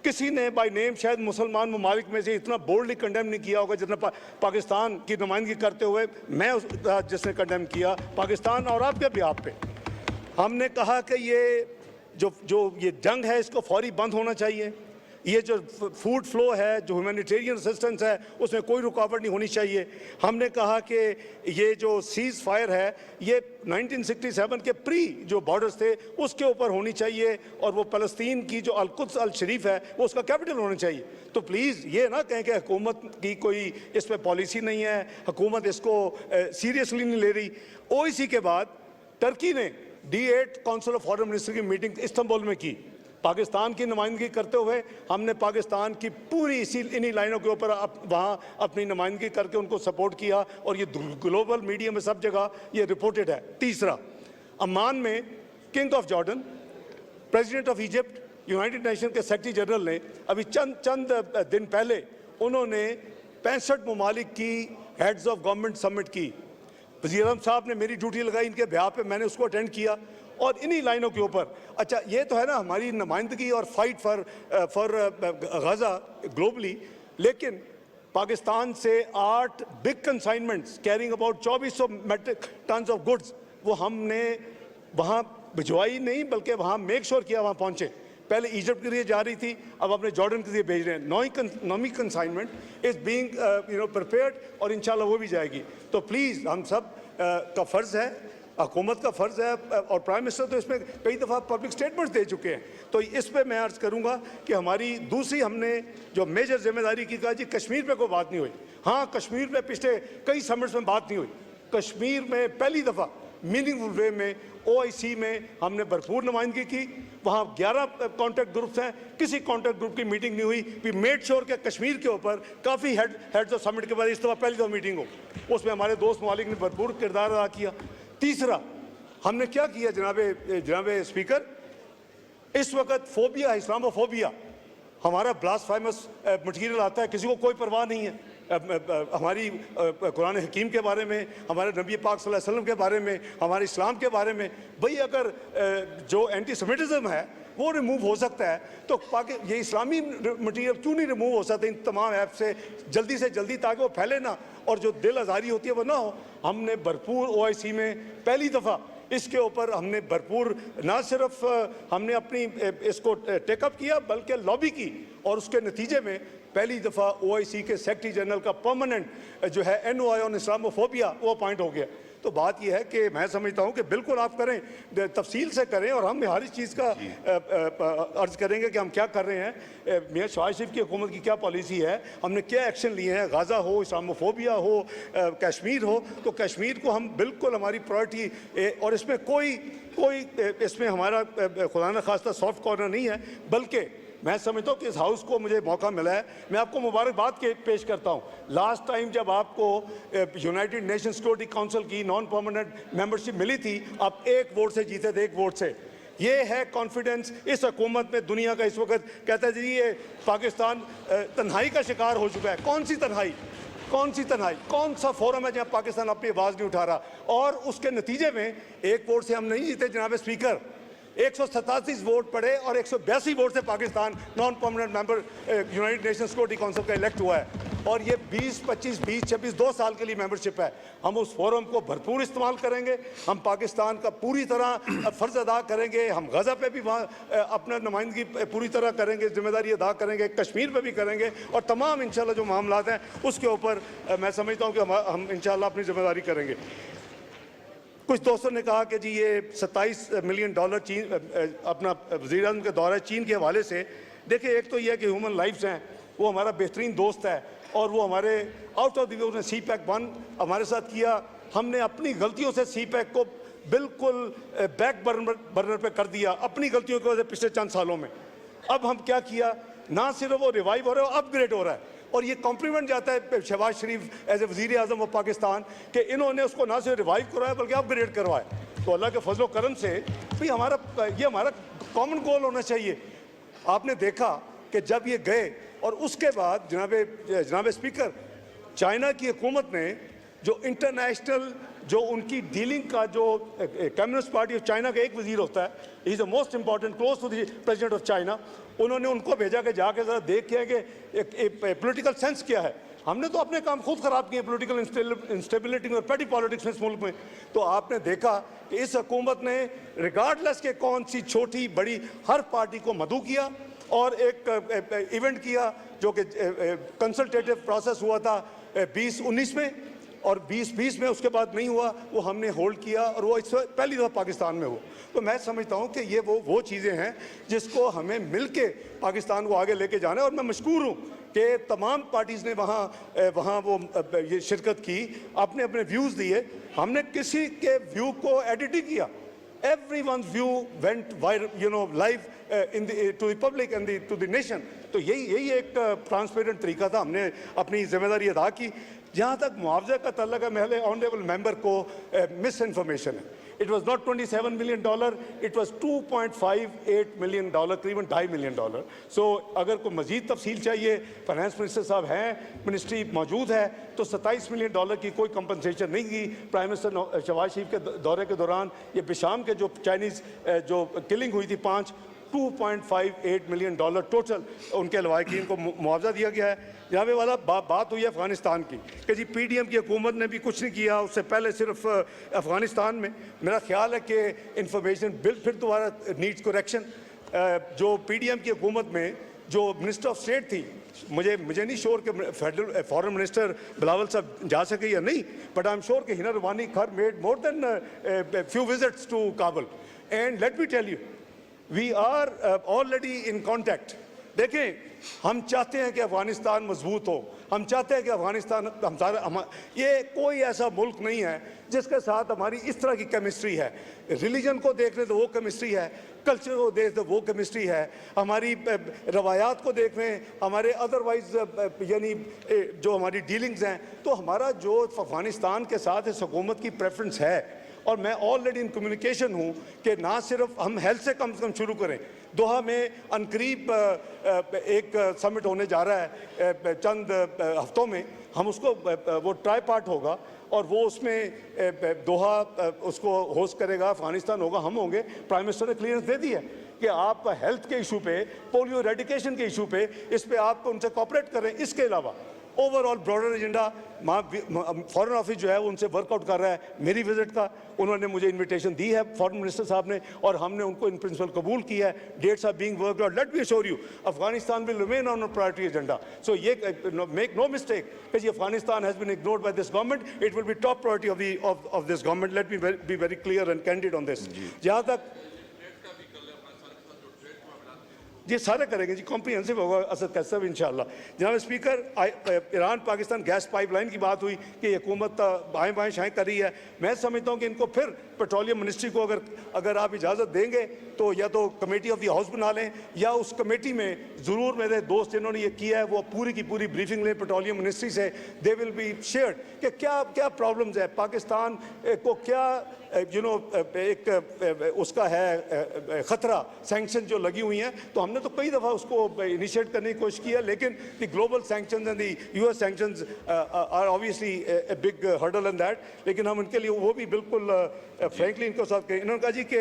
किसी ने बाय नेम शायद मुसलमान ममालिक में से इतना बोल्डली कंडेम नहीं किया होगा जितना पाकिस्तान की नुमाइंदगी करते हुए मैं जिसने कंडेम किया पाकिस्तान और आपके भी आप पे। हमने कहा कि ये जो ये जंग है इसको फौरी बंद होना चाहिए। ये जो फूड फ्लो है, जो ह्यूमैनिटेरियन असिस्टेंस है, उसमें कोई रुकावट नहीं होनी चाहिए। हमने कहा कि ये जो सीज़ फायर है ये 1967 के प्री जो बॉर्डर्स थे उसके ऊपर होनी चाहिए, और वो फ़लस्तीन की जो अल-कुद्स अल-शरीफ है वो उसका कैपिटल होना चाहिए। तो प्लीज़ ये ना कहें कि हुकूमत की कोई इस पर पॉलिसी नहीं है, हुकूमत इसको सीरियसली नहीं ले रही। OIC के बाद टर्की ने D8 council of foreign minister की मीटिंग इस्तांबुल में की। पाकिस्तान की नुमाइंदगी करते हुए हमने पाकिस्तान की पूरी इन्हीं लाइनों के ऊपर वहाँ अपनी नुमाइंदगी करके उनको सपोर्ट किया, और ये ग्लोबल मीडिया में सब जगह ये रिपोर्टेड है। तीसरा, अम्मान में king of Jordan, president of Egypt, United nation के सेक्रेटरी जनरल ने अभी चंद दिन पहले उन्होंने 65 ममालिक की हेड्स ऑफ गवर्नमेंट समिट की। वज़ीर आज़म साहब ने मेरी ड्यूटी लगाई इनके ब्याह पे, मैंने उसको अटेंड किया, और इन्हीं लाइनों के ऊपर। अच्छा, ये तो है ना हमारी नुमाइंदगी और फाइट फॉर गज़ा ग्लोबली, लेकिन पाकिस्तान से 8 big consignments carrying about 2400 metric tons of goods वो हमने वहाँ भिजवाई नहीं बल्कि वहाँ मेक श्योर किया वहाँ पहुँचे। पहले इजिप्ट के लिए जा रही थी, अब अपने जॉर्डन के लिए भेज रहे हैं। नौवीं कंसाइनमेंट इज़ बीइंग प्रिपेयर्ड, और इंशाल्लाह वो भी जाएगी। तो प्लीज़ हम सब का फ़र्ज़ है, हुकूमत का फ़र्ज़ है, और प्राइम मिनिस्टर तो इसमें कई दफ़ा पब्लिक स्टेटमेंट्स दे चुके हैं। तो इस पर मैं अर्ज़ करूँगा कि हमारी दूसरी हमने जो मेजर जिम्मेदारी की, कहा जी कश्मीर पे कोई बात नहीं हुई। हाँ, कश्मीर पे पिछले कई समिट्स में बात नहीं हुई। कश्मीर में पहली दफ़ा मीनिंगफुल वे में OIC में हमने भरपूर नुमाइंदगी की। वहाँ 11 कॉन्टैक्ट ग्रुप्स हैं, किसी कॉन्टैक्ट ग्रुप की मीटिंग नहीं हुई। वी मेड श्योर कि कश्मीर के ऊपर काफ़ी हेड्स ऑफ समिट के बाद इस दफ़ा पहली दफ़ा मीटिंग हो, उसमें हमारे दोस्त ममालिक ने भरपूर किरदार अदा किया। तीसरा, हमने क्या किया जनाब स्पीकर, इस वक्त फोबिया, इस्लामोफोबिया, हमारा ब्लास्फेमस मटीरियल आता है, किसी को कोई परवाह नहीं है। हमारी कुरान हकीम के बारे में, हमारे नबी पाक सल्लल्लाहु अलैहि वसल्लम के बारे में, हमारे इस्लाम के बारे में, भाई अगर जो एंटी सेमिटिज़म है वो रिमूव हो सकता है तो ये इस्लामी मटीरियल क्यों नहीं रिमूव हो सकता इन तमाम ऐप से जल्दी ताकि वो फैले ना, और जो दिल आज़ारी होती है वो ना हो। हमने भरपूर OIC में पहली दफ़ा इसके ऊपर हमने भरपूर ना सिर्फ हमने अपनी इसको टेकअप किया बल्कि लॉबी की, और उसके नतीजे में पहली दफ़ा OIC के सेक्रेटरी जनरल का परमानेंट जो है NOI ऑन इस्लामोफोबिया वो अपॉइंट हो गया। तो बात यह है कि मैं समझता हूँ कि बिल्कुल आप करें, तफसील से करें, और हम हर चीज़ का अर्ज़ करेंगे कि हम क्या कर रहे हैं, मियां शहबाज शरीफ की हुकूमत की क्या पॉलिसी है, हमने क्या एक्शन लिए हैं। गाज़ा हो, इस्लामोफोबिया हो, कश्मीर हो, तो कश्मीर को हम बिल्कुल हमारी प्रायोरिटी, और इसमें कोई इसमें हमारा खुदा न खास्ता सॉफ्ट कॉर्नर नहीं है, बल्कि मैं समझता हूँ कि इस हाउस को मुझे मौका मिला है, मैं आपको मुबारकबाद पेश करता हूँ। लास्ट टाइम जब आपको यूनाइटेड नेशन सिक्योरिटी काउंसिल की नॉन परमानेंट मेंबरशिप मिली थी, आप 1 वोट से जीते थे, 1 वोट से। ये है कॉन्फिडेंस इस हुकूमत में। दुनिया का इस वक्त कहता है जी ये पाकिस्तान तन्हाई का शिकार हो चुका है। कौन सी तन्हाई, कौन सा फोरम है जहाँ पाकिस्तान अपनी आवाज़ नहीं उठा रहा, और उसके नतीजे में 1 वोट से हम नहीं जीते जनाब स्पीकर। 187 वोट पड़े और 182 वोट से Pakistan non permanent member United nation security council का इलेक्ट हुआ है, और ये 20-25-20-26 2 साल के लिए मेंबरशिप है। हम उस फोरम को भरपूर इस्तेमाल करेंगे, हम पाकिस्तान का पूरी तरह फ़र्ज़ अदा करेंगे, हम गज़ा पे भी वहाँ अपना नुमाइंदगी पूरी तरह करेंगे, जिम्मेदारी अदा करेंगे, कश्मीर पे भी करेंगे, और तमाम इंशाल्लाह जो मामलात हैं उसके ऊपर मैं समझता हूँ कि हम इंशाल्लाह अपनी जिम्मेदारी करेंगे। कुछ दोस्तों ने कहा कि जी ये $27 मिलियन चीन अपना वज़ीर आज़म के दौरे चीन के हवाले से। देखिए, एक तो ये है कि ह्यूमन लाइफ्स हैं, वो हमारा बेहतरीन दोस्त है, और वो हमारे आउट ऑफ द वे उसने CPEC 1 हमारे साथ किया। हमने अपनी गलतियों से CPEC को बिल्कुल बैक बर्नर पे कर दिया अपनी गलतियों की वजह से पिछले चंद सालों में। अब हम क्या किया, ना सिर्फ वो रिवाइव हो रहा है, अपग्रेड हो रहा है। और ये कॉम्प्लीमेंट जाता है शहबाज शरीफ एज ए वज़ीर आज़म ऑफ पाकिस्तान कि इन्होंने उसको ना सिर्फ रिवाइव करवाया बल्कि अपग्रेड करवाया। तो अल्लाह के फजल करम से भी ये हमारा कॉमन गोल होना चाहिए। आपने देखा कि जब ये गए और उसके बाद जनाब स्पीकर, चाइना की हुकूमत ने जो इंटरनेशनल जो उनकी डीलिंग का जो कम्युनिस्ट पार्टी ऑफ चाइना का एक वजीर होता है, he is the most important close to the president of China, उन्होंने उनको भेजा कि जाके ज़रा देख के कि पॉलिटिकल सेंस क्या है। हमने तो अपने काम खुद ख़राब किए पॉलिटिकल इंस्टेबिलिटी में और पेटी पॉलिटिक्स में इस मुल्क में। तो आपने देखा कि इस हुकूमत ने रिगार्डलेस के कौन सी छोटी बड़ी हर पार्टी को मदऊ किया और एक इवेंट किया जो कि कंसल्टेटिव प्रोसेस हुआ था 2019 में और 2020 में, उसके बाद नहीं हुआ, वो हमने होल्ड किया और वो इस पहली दफ़ा पाकिस्तान में हो। तो मैं समझता हूँ कि ये वो चीज़ें हैं जिसको हमें मिल के पाकिस्तान को आगे लेके जाना है। और मैं मशकूर हूँ कि तमाम पार्टीज़ ने वहाँ वो ये शिरकत की, अपने अपने व्यूज़ दिए, हमने किसी के व्यू को एडिट नहीं किया। Everyone's view went viral, live to the public and to the nation. तो यही एक ट्रांसपेरेंट तरीका था, हमने अपनी जिम्मेदारी अदा की। जहाँ तक मुआवजे का तल्लक है, मेरे ऑनरेबल मेंबर को मिस इन्फॉर्मेशन है। It was not $27 million, it was $2.58 million, करीबन $2.5 million। सो अगर कोई मजीद तफसील चाहिए, फाइनेंस मिनिस्टर साहब हैं, मिनिस्ट्री मौजूद है, तो $27 मिलियन की कोई कंपनसेशन नहीं की। प्राइम मिनिस्टर शहबाज शरीफ के दौरे के दौरान ये बिशाम के जो चाइनीज़ जो किलिंग हुई थी 2.58 मिलियन डॉलर टोटल उनके लवाकिन को मुआवजा दिया गया है। यहाँ पे वाला बात हुई है अफ़गानिस्तान की कि जी PDM की हुकूमत ने भी कुछ नहीं किया, उससे पहले सिर्फ अफ़गानिस्तान में। मेरा ख्याल है कि इंफॉर्मेशन बिल फिर दोबारा नीड्स करेक्शन। जो PDM की हुकूमत में जो मिनिस्टर ऑफ स्टेट थी, मुझे नहीं श्योर कि फेडरल फॉरेन मिनिस्टर बिलावल साहब जा सके या नहीं, बट आई एम श्योर कि Hina Rabbani Khar made more than few visits to Kabul. And let me tell you, we are already in contact. देखें, हम चाहते हैं कि अफ़गानिस्तान मजबूत हो, हम चाहते हैं कि अफ़गानिस्तान ये कोई ऐसा मुल्क नहीं है जिसके साथ हमारी इस तरह की केमिस्ट्री है। रिलीजन को देख लें तो वो केमिस्ट्री है, कल्चर को देख तो वो केमिस्ट्री है, हमारी रवायात को देख लें, हमारे अदरवाइज यानी जो हमारी डीलिंग्स हैं, तो हमारा जो अफ़गानिस्तान के साथ इस हुकूमत की प्रेफरेंस है। और मैं ऑलरेडी इन कम्युनिकेशन हूँ कि ना सिर्फ हम हेल्थ से कम शुरू करें। दोहा में अनकरीब एक समिट होने जा रहा है चंद हफ्तों में, हम उसको वो ट्राईपार्ट होगा और वो उसमें दोहा उसको होस्ट करेगा, अफगानिस्तान होगा, हम होंगे। प्राइम मिनिस्टर ने क्लियरेंस दे दी है कि आप हेल्थ के इशू पे, पोलियो रेडिकेशन के इशू पे, इस पे आप उनसे कोऑपरेट करें। इसके अलावा overall broader agenda foreign office जो है वो उनसे वर्कआउट कर रहा है। मेरी विजिट का उन्होंने मुझे इनविटेशन दी है फॉरेन मिनिस्टर साहब ने, और हमने उनको इन प्रिंसिपल कबूल किया है। Dates are being worked out. Let me assure you, Afghanistan will remain on priority agenda. So ये मेक नो मिस्टेक कि जी Afghanistan has been ignored by this government, it will be top priority of this government. Let me be very clear and candid on this. जहाँ तक ये सारे करेंगे जी, comprehensive होगा असद कैफ साहब इंशाल्लाह। जनाब speaker, Iran Pakistan gas pipeline की बात हुई कि हुकूमत बाएं बाएं शाएं कर रही है। मैं समझता हूँ कि इनको फिर पेट्रोलियम मिनिस्ट्री को अगर आप इजाज़त देंगे तो या तो कमेटी ऑफ द हाउस बना लें, या उस कमेटी में ज़रूर मेरे दोस्त जिन्होंने ये किया है वो पूरी की पूरी ब्रीफिंग लें पेट्रोलियम मिनिस्ट्री से। दे विल बी शेयर्ड कि क्या क्या प्रॉब्लम्स है पाकिस्तान को, क्या एक उसका है ख़तरा, सैंक्शन जो लगी हुई हैं। तो हमने तो कई दफ़ा उसको इनिशिएट करने की कोशिश किया, लेकिन the global sanctions and the US sanctions are obviously a big hurdle in that. लेकिन हम उनके लिए वो भी बिल्कुल फ्रैंकली इनको साथ कहें। इन्होंने कहा जी कि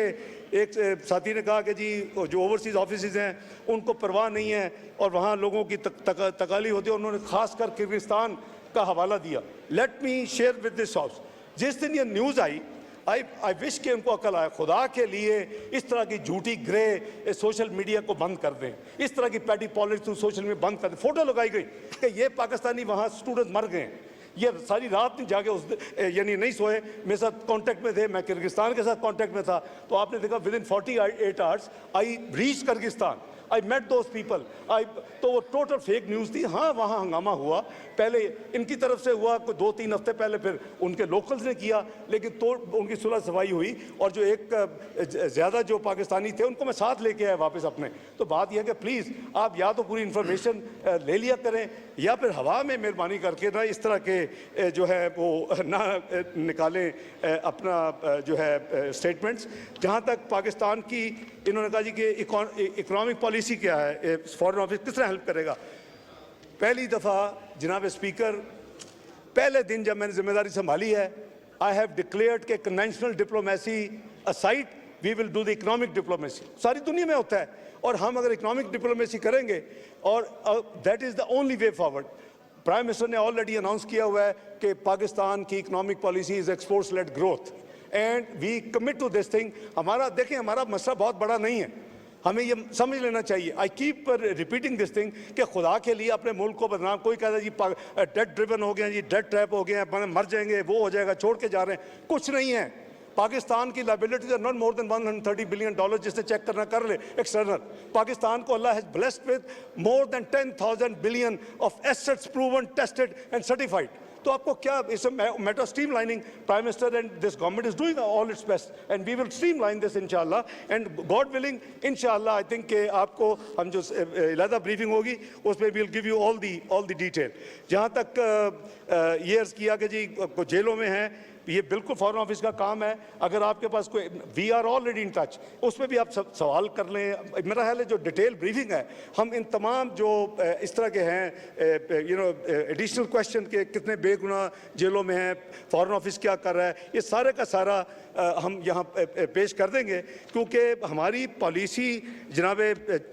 एक साथी ने कहा कि जी जो ओवरसीज़ ऑफिस हैं उनको परवाह नहीं है और वहाँ लोगों की तकाली होती है। उन्होंने खास कर किर्गिस्तान का हवाला दिया। Let me share with this house, जिस दिन ये न्यूज़ आई, आई विश कि उनको अकल आए। खुदा के लिए इस तरह की झूठी ग्रे सोशल मीडिया को बंद कर दें, इस तरह की पैटी पॉलिटिक्स सोशल में बंद कर दें। फोटो लगाई गई कि ये पाकिस्तानी वहाँ स्टूडेंट मर गए, ये सारी रात नहीं जाके यानी नहीं सोए, मेरे साथ कांटेक्ट में थे, मैं किर्गिस्तान के साथ कांटेक्ट में था। तो आपने देखा within 48 hours I reach Kyrgyzstan I met those people. तो वो टोटल फेक न्यूज़ थी। हाँ, वहाँ हंगामा हुआ, पहले इनकी तरफ से हुआ, कोई 2-3 हफ्ते पहले फिर उनके लोकल्स ने किया, लेकिन तो उनकी सुलह सफाई हुई और जो एक ज़्यादा जो पाकिस्तानी थे उनको मैं साथ लेके आया वापस अपने। तो बात यह है कि प्लीज़ आप या तो पूरी इन्फॉर्मेशन ले लिया करें या फिर हवा में मेहरबानी करके ना इस तरह के जो है वो ना निकालें अपना जो है स्टेटमेंट्स। जहाँ तक पाकिस्तान की इन्होंने कहा जी कि इकोनॉमिक पॉलिसी क्या है, फॉरेन ऑफिस किस तरह हेल्प करेगा। पहली दफ़ा जनाब स्पीकर, पहले दिन जब मैंने जिम्मेदारी संभाली है, आई हैव डिक्लेयर्ड कि conventional diplomacy aside we will do the economic diplomacy. सारी दुनिया में होता है और हम अगर इकोनॉमिक डिप्लोमेसी करेंगे और that is the only way forward. Prime minister ने ऑलरेडी अनाउंस किया हुआ है कि पाकिस्तान की economic policy is exports led growth and we commit to this thing. हमारा देखें, हमारा मसला बहुत बड़ा नहीं है, हमें ये समझ लेना चाहिए। I keep repeating this thing कि खुदा के लिए अपने मुल्क को बदनाम, कोई कहता है जी डेट ड्रिवन हो गए, जी डेट ट्रैप हो गए हैं, मर जाएंगे, वो हो जाएगा, छोड़ के जा रहे हैं। कुछ नहीं है। पाकिस्तान की liabilities are not more than $130 billion, जिससे चेक करना कर ले एक्सटर्नल। पाकिस्तान को Allah has blessed with more than 10,000 billion of assets proven, tested and certified. तो आपको क्या, it's matter of streamlining. Prime minister and this government is doing all its best and we will streamline this इंशाल्लाह and God willing इंशाल्लाह। I think कि आपको हम जो अलहदा ब्रीफिंग होगी उसमें we will give you all the detail. जहाँ तक ये अर्ज़ किया कि जी जेलों में हैं, ये बिल्कुल फॉरेन ऑफिस का काम है। अगर आपके पास कोई, we are already in touch, उसमें भी आप सवाल कर लें। मेरा ख्याल है जो डिटेल ब्रीफिंग है, हम इन तमाम जो इस तरह के हैं एडिशनल क्वेश्चन के कितने बेगुनाह जेलों में हैं, फॉरेन ऑफिस क्या कर रहा है, ये सारे का सारा हम यहाँ पेश कर देंगे, क्योंकि हमारी पॉलिसी जनाब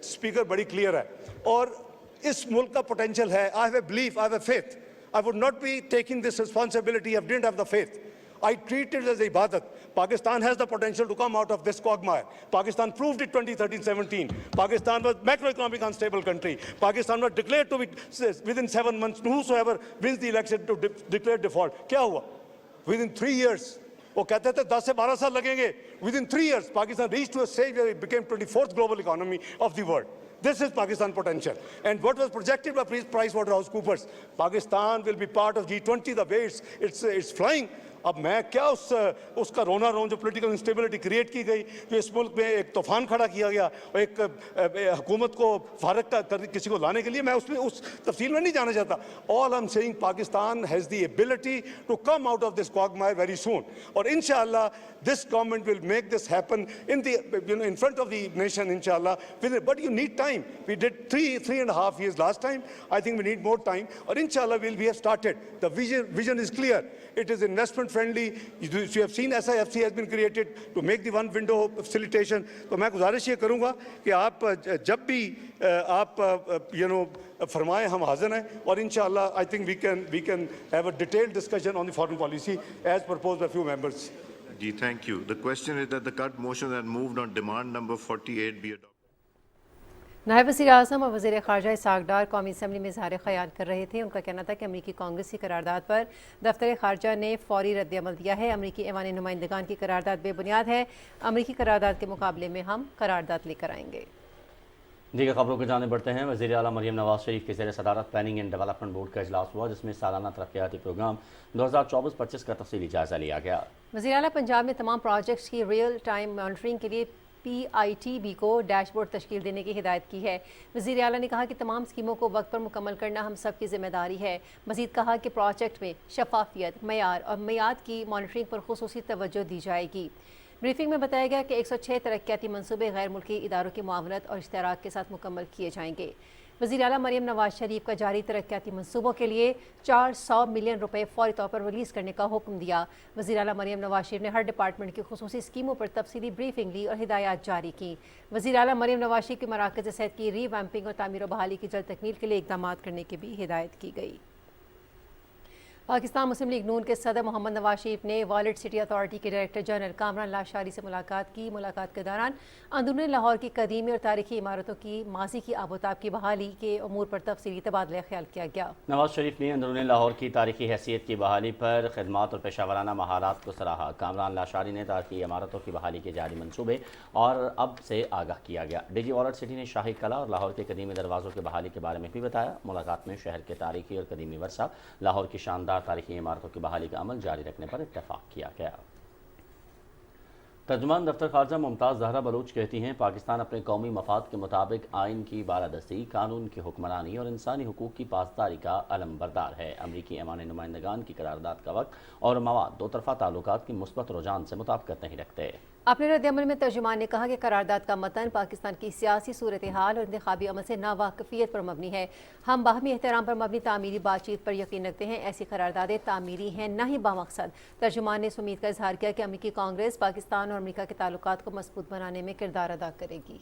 स्पीकर बड़ी क्लियर है और इस मुल्क का पोटेंशियल है। I have a belief, I have a faith. I would not be taking this responsibility if I didn't have the faith. I treat it as a ibadat. Pakistan has the potential to come out of this quagmire. Pakistan proved it 2013-17. Pakistan was macroeconomic unstable country. Pakistan was declared to be within 7 months, whosoever wins the election to declare default. क्या हुआ? Within 3 years. वो कहते थे 10 से 12 साल लगेंगे. Within 3 years, Pakistan reached to a stage where it became 24th global economy of the world. This is Pakistan potential. And what was projected by PricewaterhouseCoopers, Pakistan will be part of G20, the way it's flying. अब मैं क्या उसका रोना रोऊं जो political instability create की गई, जो इस मुल्क में एक तूफान खड़ा किया गया और एक हुकूमत को फारग कर किसी को लाने के लिए, मैं उसमें उस तफसील में नहीं जाना चाहता। All I am saying Pakistan has the ability to come out of this quagmire very soon और इंशाअल्लाह this government will make this happen in front of the nation inshallah. But you need time. We did 3.5 years last time. I think we need more time. Or inshallah we have started. The vision is clear. It is investment friendly. You have seen SIFC has been created to make the one window facilitation. तो मैं गुजारिश ये करूँगा कि आप जब भी आप फरमाएं हम हाजिर हैं और इंशाअल्लाह I think we can have a detailed discussion on the foreign policy as proposed by a few members. Thank you. The question is that the cut motion that moved on demand number 48 be adopted. नायब वज़ीर आज़म और वज़ीर ख़ारजा इसहाक़ डार कौमी assembly में इज़हार ख़याल कर रहे थे। उनका कहना था कि अमरीकी कांग्रेस की करारदाद पर दफ्तर ख़ारजा ने फ़ौरी रद्द-ए-अमल दिया है। अमरीकी ऐवान नुमाइंदगान की करारदाद बेबुनियाद है। अमरीकी करारदाद के मुकाबले में हम करारदाद लेकर आएंगे। दीगर खबरों को जाने बढ़ते हैं। वज़ीर आला मरियम नवाज शरीफ के ज़ेर सदारत प्लानिंग एंड डेवलपमेंट बोर्ड का इजलास हुआ, जिसमें सालाना तरक्याती प्रोग्राम 2024-25 का तफसीली जायज़ा लिया गया। वज़ीर आला पंजाब ने तमाम प्रोजेक्ट्स की रियल टाइम मॉनिटरिंग के लिए PITB को डैशबोर्ड तश्कील देने की हिदायत की है। वज़ीर आला ने कहा कि तमाम स्कीमों को वक्त पर मुकम्मल करना हम सब की जिम्मेदारी है। मज़ीद कहा कि प्रोजेक्ट में शफाफियत, मयार और मियाद की मॉनिटरिंग पर खुसूसी तवज्जो दी जाएगी। ब्रीफिंग में बताया गया कि 106 तरक्याती मनसूबे गैर मुल्की इदारों की मुआवनत और इश्तराक के साथ मुकम्मल किए जाएंगे। वज़ीर आला मरियम नवाज शरीफ का जारी तरक्याती मनसूबों के लिए 400 मिलियन रुपए फौरी तौर पर रिलीज़ करने का हुक्म दिया। वज़ीर आला मरियम नवाज शरीफ ने हर डिपार्टमेंट की खुसूसी स्कीमों पर तफसीली ब्रीफिंग ली और हिदायत जारी की। वज़ीर आला मरियम नवाज शरीफ की मराकज़ सेहत की रीवैम्पिंग और तामीर और बहाली की जल्द तकमील के लिए इक़दाम करने की भी हिदायत की गई। پاکستان مسلم لیگ نون کے صدر محمد نواز شریف نے والڈ سٹی اتھارٹی کے ڈائریکٹر جنرل کامران لاشاری سے ملاقات کی۔ ملاقات کے دوران اندرون لاہور کی قدیمی اور تاریخی عمارتوں کی ماضی کی آب و تاب کی بحالی کے امور پر تفصیلی تبادلہ خیال کیا گیا۔ نواز شریف نے اندرون لاہور کی تاریخی حیثیت کی بحالی پر خدمات اور پیشہ ورانہ مہارات کو سراہا۔ کامران لاشاری نے تاریخی عمارتوں کی بحالی کے جاری منصوبے اور اب سے آگاہ کیا گیا۔ ڈی جی والڈ سٹی نے شاہی قلعہ اور لاہور کے قدیمی دروازوں کی بحالی کے بارے میں بھی بتایا۔ ملاقات میں شہر کے تاریخی اور قدیمی ورثہ، لاہور کی شاندار تاریخی عمارتوں کی بحالی کا عمل جاری رکھنے پر اتفاق کیا گیا۔ ترجمان دفتر خارجہ ممتاز زہرا بلوچ کہتی ہیں پاکستان اپنے قومی مفاد کے مطابق آئین کی بالادستی، قانون کی حکمرانی اور انسانی حقوق کی پاسداری کا علم بردار ہے۔ امریکی ایوان نمائندگان کی قرارداد کا وقت اور مواد دو طرفہ تعلقات کی مثبت رجحان سے مطابقت نہیں رکھتے۔ اپنے رد عمل میں ترجمان نے کہا کہ قرارداد کا متن پاکستان کی سیاسی صورتحال اور انتخابی عمل سے ناواقفیت پر مبنی ہے۔ ہم باہمی احترام پر مبنی تعمیری بات چیت پر یقین رکھتے ہیں۔ ایسی قراردادیں تعمیری ہیں نہ ہی بامقصد۔ ترجمان نے اس امید کا اظہار کیا کہ امریکی کانگریس پاکستان اور امریکہ کے تعلقات کو مضبوط بنانے میں کردار ادا کرے گی۔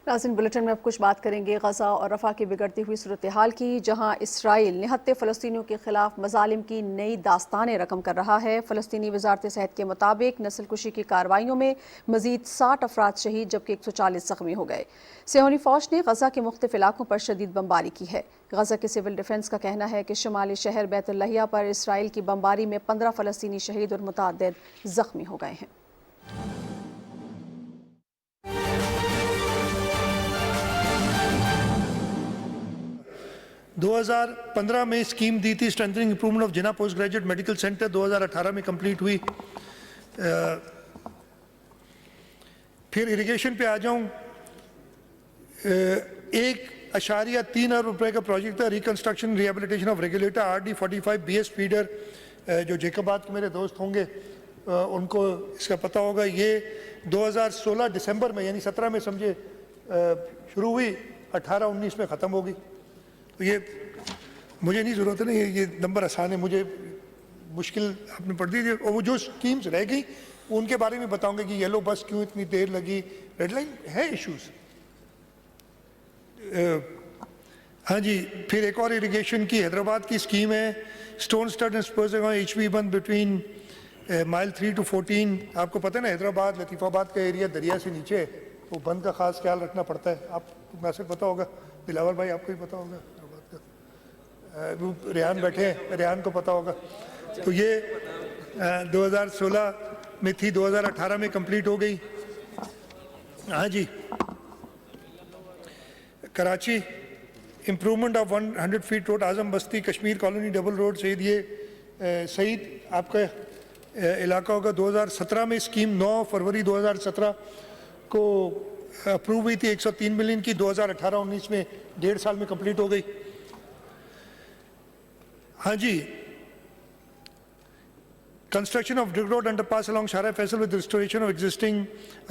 ناظرین، بلیٹن میں اب کچھ بات کریں گے غزہ اور رفح کی بگڑتی ہوئی صورتحال کی، جہاں اسرائیل نہتے فلسطینیوں کے خلاف مظالم کی نئی داستانیں رقم کر رہا ہے۔ فلسطینی وزارت صحت کے مطابق نسل کشی کی کارروائیوں میں مزید 60 افراد شہید جبکہ 140 زخمی ہو گئے۔ صہیونی فوج نے غزہ کے مختلف علاقوں پر شدید بمباری کی ہے۔ غزہ کے سول ڈیفنس کا کہنا ہے کہ شمالی شہر بیت اللحیہ پر اسرائیل کی بمباری میں 15 فلسطینی شہید اور متعدد زخمی ہو گئے ہیں۔ 2015 میں اسکیم دی تھی strengthening improvement of Jinnah post graduate medical centre, 2018 میں کمپلیٹ ہوئی۔ پھر اریگیشن پہ آ جاؤں، 1.3 ارب روپے کا پروجیکٹ تھا reconstruction rehabilitation of regulator RD45 BS feeder, جو جیکوباد کے میرے دوست ہوں گے ان کو اس کا پتہ ہوگا۔ یہ 2016 دسمبر میں یعنی 17 میں سمجھے شروع ہوئی، 18-19 میں ختم ہوگی۔ تو یہ مجھے نہیں ضرورت ہے نا، یہ نمبر آسان ہے، مجھے مشکل آپ نے پڑھ دی۔ اور وہ جو سکیمز رہ گئی ان کے بارے میں بتاؤں گا کہ یلو بس کیوں اتنی دیر لگی، ریڈ لائن ہے ایشوز۔ ہاں جی، پھر ایک اور اریگیشن کی حیدرآباد کی اسکیم ہے اسٹون اسٹڈ اینڈ سپرزنگ HV بند بٹوین مائل 3 to 14۔ آپ کو پتہ ہے نا حیدرآباد لطیف آباد کا ایریا دریا سے نیچے ہے، تو بند کا خاص خیال رکھنا پڑتا ہے۔ آپ کو میسج پتہ ہوگا، دلاور بھائی آپ کو بھی پتہ ہوگا، ریحان بیٹھے ہیں، ریحان کو پتہ ہوگا۔ تو یہ 2016 میں تھی، 2018 میں کمپلیٹ ہو گئی۔ ہاں جی، Karachi improvement of 100 feet road Azam Basti Kashmir colony double road Saeed, یہ سعید آپ کا علاقہ ہوگا۔ 2017 میں اسکیم 9 فروری 2017 کو اپروو ہوئی تھی 103 ملین کی، 2018-19 میں 1.5 سال میں کمپلیٹ ہو گئی۔ ہاں جی، construction of Drigh road underpass along Shahrah Faisal with restoration of existing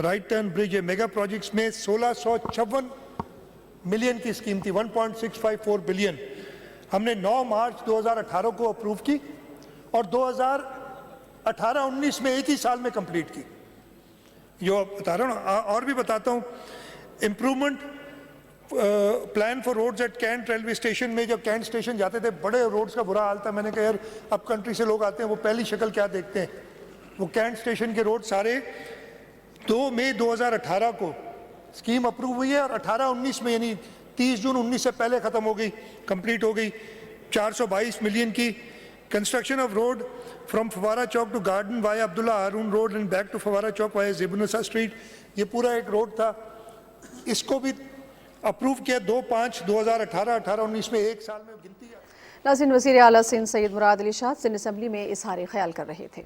right turn bridge، mega projects میں 1656 ملین کی اسکیم تھی، 1.654 بلین۔ ہم نے 9 مارچ 2018 کو اپروو کی اور 2018-19 میں ایک ہی سال میں کمپلیٹ کی۔ جو بتا رہا ہوں، اور بھی بتاتا ہوں، improvement plan for roads at cantt railway station میں، جب کینٹ اسٹیشن جاتے تھے بڑے روڈز کا برا حال تھا۔ میں نے کہا یار اب کنٹری سے لوگ آتے ہیں وہ پہلی شکل کیا دیکھتے ہیں، وہ کینٹ اسٹیشن کے روڈ سارے 2 مئی 2018 کو اسکیم اپروو ہوئی ہے اور 18-19 میں یعنی 30 جون 19 سے پہلے ختم ہو گئی، کمپلیٹ ہو گئی۔ 422 ملین کی construction of road from Fawara Chowk to garden via Abdullah Haroon road and back to Fawara Chowk via زیب النساء اسٹریٹ، یہ پورا ایک روڈ تھا، اس کو بھی اپروو کیا 2/5/2018، 18-19 میں ایک سال میں گنتی ہے۔ ناظرین، وزیر اعلیٰ سندھ سید مراد علی شاہ سندھ اسمبلی میں اظہار خیال کر رہے تھے۔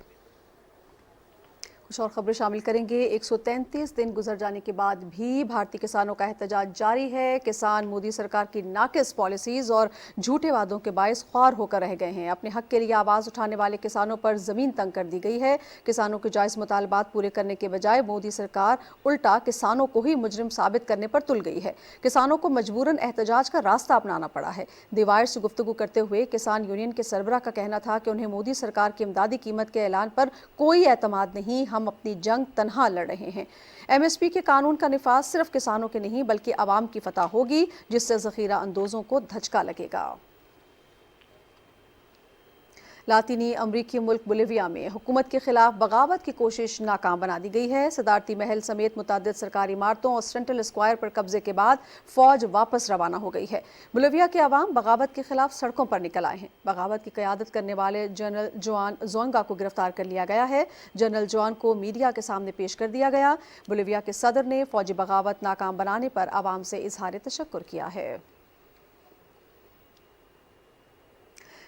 कुछ और खबरें शामिल करेंगे। 133 दिन गुजर जाने के बाद भी भारतीय किसानों का एहतजाज जारी है। किसान मोदी सरकार की नाकिस पॉलिसीज और झूठे वादों के बायस ख्वार होकर रह गए हैं। अपने हक के लिए आवाज़ उठाने वाले किसानों पर ज़मीन तंग कर दी गई है। किसानों के जायज़ मुतालबात पूरे करने के बजाय मोदी सरकार उल्टा किसानों को ही मुजरिम साबित करने पर तुल गई है। किसानों को मजबूरन एहतजाज का रास्ता अपनाना पड़ा है। दी वायर से गुफ्तगू करते हुए किसान यूनियन के सरबराह का कहना था कि उन्हें मोदी सरकार की इमदादी कीमत के ऐलान पर कोई एतमाद नहीं, हम अपनी जंग तन्हा लड़ रहे हैं। MSP के कानून का निफाज सिर्फ किसानों के नहीं बल्कि आवाम की फतह होगी, जिससे ज़ख़ीरा अंदोज़ों को धचका लगेगा। लातीनी अमरीकी मुल्क बोलिविया में हुकूमत के खिलाफ बगावत की कोशिश नाकाम बना दी गई है। सदारती महल समेत मुतअद्दिद सरकारी इमारतों और सेंट्रल स्क्वायर पर कब्जे के बाद फौज वापस रवाना हो गई है। बोलिविया के अवाम बगावत के खिलाफ सड़कों पर निकल आए हैं। बगावत की क़यादत करने वाले जनरल जोआन जोंगा को गिरफ्तार कर लिया गया है। जनरल जोआन को मीडिया के सामने पेश कर दिया गया। बोलिविया के सदर ने फौजी बगावत नाकाम बनाने पर अवाम से इजहार तशक्कुर किया है।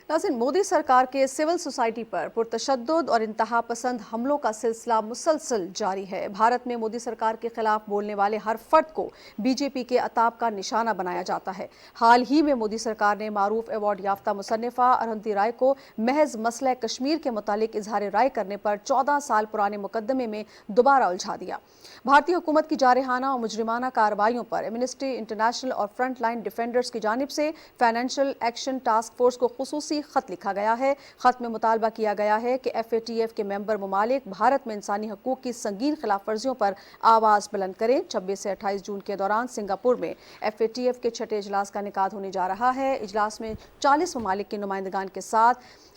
नाज़रीन, मोदी सरकार के सिविल सोसाइटी पर पुरतशद्दुद और इंतहा पसंद हमलों का सिलसिला मुसलसल जारी है। भारत में मोदी सरकार के खिलाफ बोलने वाले हर फर्द को BJP के अताब का निशाना बनाया जाता है। हाल ही में मोदी सरकार ने मारूफ अवार्ड याफ्ता मुसन्निफा अरुंधति राय को महज मसला कश्मीर के मुतालिक इजहार राय करने पर 14 साल पुराने मुकदमे में दोबारा उलझा दिया। भारतीय हुकूमत की जारहाना और मुजरिमाना कार्रवाइयों पर एमनेस्टी इंटरनेशनल और फ्रंट लाइन डिफेंडर्स की जानिब से फाइनेंशियल एक्शन टास्क फोर्स को खुसूसी खत लिखा गया है। खत में मुतालबा किया गया है कि FATF के मेंबर ममालिक भारत में इंसानी हकूक़ की संगीन खिलाफ वर्जियों पर आवाज़ बुलंद करें। 26 से 28 जून के दौरान सिंगापुर में FATF के छठे इजलास का इनेकाद होने जा रहा है। इजलास में 40 ममालिक के नुमाइंदगान के साथ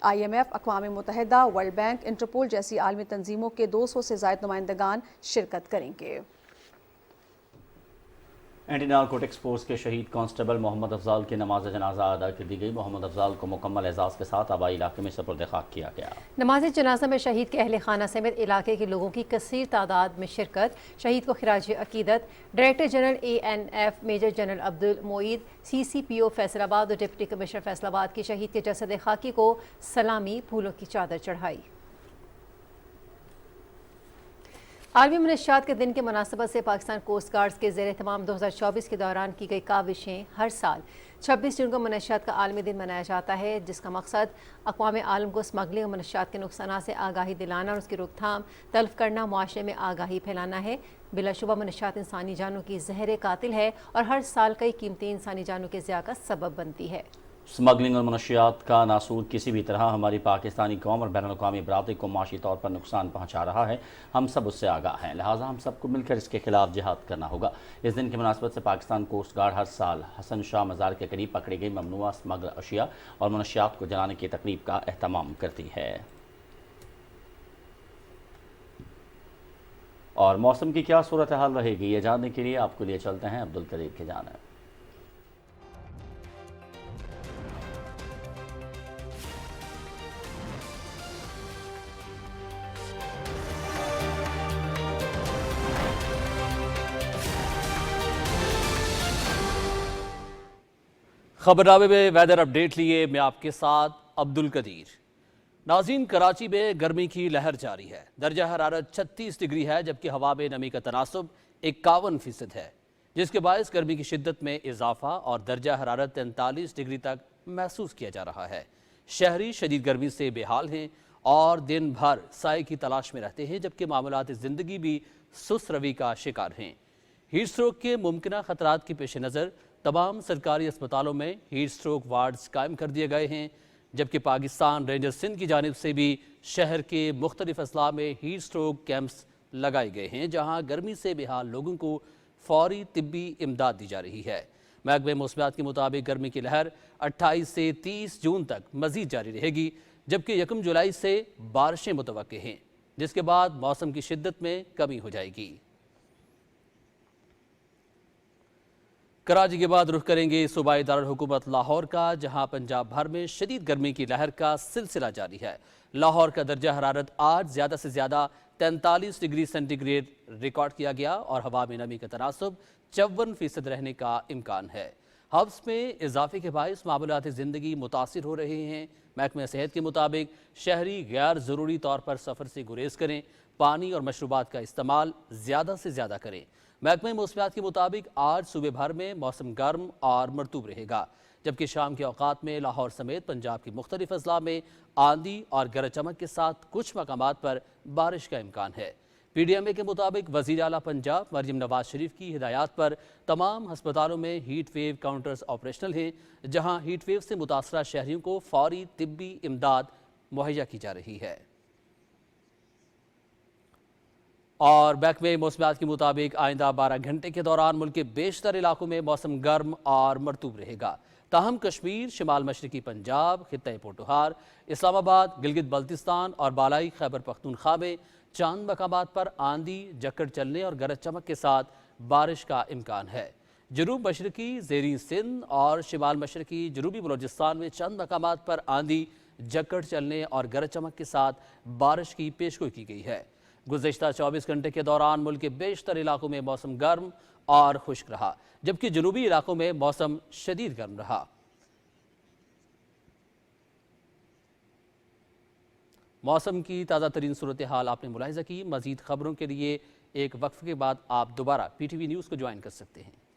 IMF, अक़वाम मुत्तहिदा, वर्ल्ड बैंक, इंटरपोल जैसी आलमी तंजीमों के 200 से ज़ायद नुमाइंदगान शिरकत करेंगे। एंटी नारकोटिक्स फोर्स के शहीद कांस्टेबल मोहम्मद अफजाल की नमाज जनाजा अदा कर दी गई। मोहम्मद अफजाल को मुकम्मल एजाज़ के साथ आबाई इलाके में सुपुर्द खाक किया गया। नमाज जनाजा में शहीद के अहल खाना समेत इलाके के लोगों की कसीर तादाद में शिरकत। शहीद को खिराज अकीदत director general ANF major general Abdul Moeed, CCPO Faisalabad और डिप्टी कमिश्नर फैसलाबाद की शहीद के जसद खाकी को सलामी फूलों की चादर चढ़ाई। आलमी मनशियात के दिन के मुनासबत से पाकिस्तान कोस्ट गार्ड्स के ज़ेर एहतमाम 2024 के दौरान की गई काविशें हर साल 26 जून को मनशियात का आलमी दिन मनाया जाता है, जिसका मकसद अक़वाम आलम को स्मगलिंग और मनशियात के नुकसान से आगाही दिलाना और उसकी रोकथाम तल्फ करना, मुआशरे में आगाही फैलाना है। बिलाशुबा मनशियात इंसानी जानों की जहर कातिल है और हर साल कई कीमती इंसानी जानों के ज़िया का सबब बनती है। स्मगलिंग और मनशियात का नासूर किसी भी तरह हमारी पाकिस्तानी कौम और बैनुल अक़वामी बरादरी को माशी तौर पर नुकसान पहुँचा रहा है। हम सब उससे आगाह हैं, लिहाजा हम सबको मिलकर इसके खिलाफ जिहाद करना होगा। इस दिन की मुनासबत से पाकिस्तान कोस्ट गार्ड हर साल हसन शाह मज़ार के करीब पकड़ी गई ममनुआ स्मगल अशिया और मनशियात को जलाने की तकरीब का एहतमाम करती है। और मौसम की क्या सूरत हाल रहेगी, ये जानने के लिए आपको लिए चलते हैं अब्दुल कदीर की जानिब। खबरनामे में वेदर अपडेट लिए मैं आपके साथ अब्दुल कदीर। नाज़रीन, कराची में गर्मी की लहर जारी है। दर्जा हरारत 36 डिग्री है, जबकि हवा में नमी का तनासब 51% है, जिसके बायस गर्मी की शिद्दत में इजाफा और दर्जा हरारत 43 डिग्री तक महसूस किया जा रहा है। शहरी शदीद गर्मी से बेहाल हैं और दिन भर साए की तलाश में रहते हैं, जबकि मामलात ज़िंदगी भी सुस्त रवि का शिकार हैं। हीट स्ट्रोक के मुमकिन खतरात के पेश नज़र तमाम सरकारी अस्पतालों में हीट स्ट्रोक वार्ड्स कायम कर दिए गए हैं, जबकि पाकिस्तान रेंजर्स सिंध की जानिब से भी शहर के मुख्तलिफ अजला में हीट स्ट्रोक कैंप्स लगाए गए हैं, जहां गर्मी से बेहाल लोगों को फौरी तिब्बी इमदाद दी जा रही है। महकमे मौसमियात के मुताबिक गर्मी की लहर 28 से 30 जून तक मजीद जारी रहेगी, जबकि 1 जुलाई से बारिशें मुतवक्के हैं, जिसके बाद मौसम की शिद्दत में कमी हो जाएगी। कराची के बाद रुख करेंगे सूबाई दारुल हुकूमत लाहौर का, जहां पंजाब भर में शदीद गर्मी की लहर का सिलसिला जारी है। लाहौर का दर्जा हरारत आज ज़्यादा से ज़्यादा 43 डिग्री सेंटीग्रेड रिकॉर्ड किया गया और हवा में नमी का तनासब 54% रहने का इम्कान है। ہبس میں اضافے کے باعث معمولات زندگی متاثر ہو رہے ہیں۔ محکمہ صحت کے مطابق شہری غیر ضروری طور پر سفر سے گریز کریں، پانی اور مشروبات کا استعمال زیادہ سے زیادہ کریں۔ محکمہ موسمیات کے مطابق آج صوبے بھر میں موسم گرم اور مرطوب رہے گا، جبکہ شام کے اوقات میں لاہور سمیت پنجاب کے مختلف اضلاع میں آندھی اور گرج چمک کے ساتھ کچھ مقامات پر بارش کا امکان ہے۔ پی ڈی ایم اے کے مطابق وزیر اعلیٰ پنجاب مریم نواز شریف کی ہدایات پر تمام ہسپتالوں میں ہیٹ ویو کاؤنٹرز آپریشنل ہیں، جہاں ہیٹ ویو سے متاثرہ شہریوں کو فوری طبی امداد مہیا کی جا رہی ہے۔ اور محکمہ موسمیات کے مطابق آئندہ 12 گھنٹے کے دوران ملک کے بیشتر علاقوں میں موسم گرم اور مرطوب رہے گا، تاہم کشمیر، شمال مشرقی پنجاب، خطہ پوٹھوہار، اسلام آباد، گلگت بلتستان اور بالائی خیبر پختونخوا میں چند مقامات پر آندھی، جکڑ چلنے اور گرج چمک کے ساتھ بارش کا امکان ہے۔ جنوب مشرقی زیریں سندھ اور شمال مشرقی جنوبی بلوچستان میں چند مقامات پر آندھی، جکڑ چلنے اور گرج چمک کے ساتھ بارش کی پیشگوئی کی گئی ہے۔ گزشتہ 24 گھنٹے کے دوران ملک کے بیشتر علاقوں میں موسم گرم اور خشک رہا، جبکہ جنوبی علاقوں میں موسم شدید گرم رہا۔ موسم کی تازہ ترین صورتحال آپ نے ملاحظہ کی۔ مزید خبروں کے لیے ایک وقفے کے بعد آپ دوبارہ پی ٹی وی نیوز کو جوائن کر سکتے ہیں۔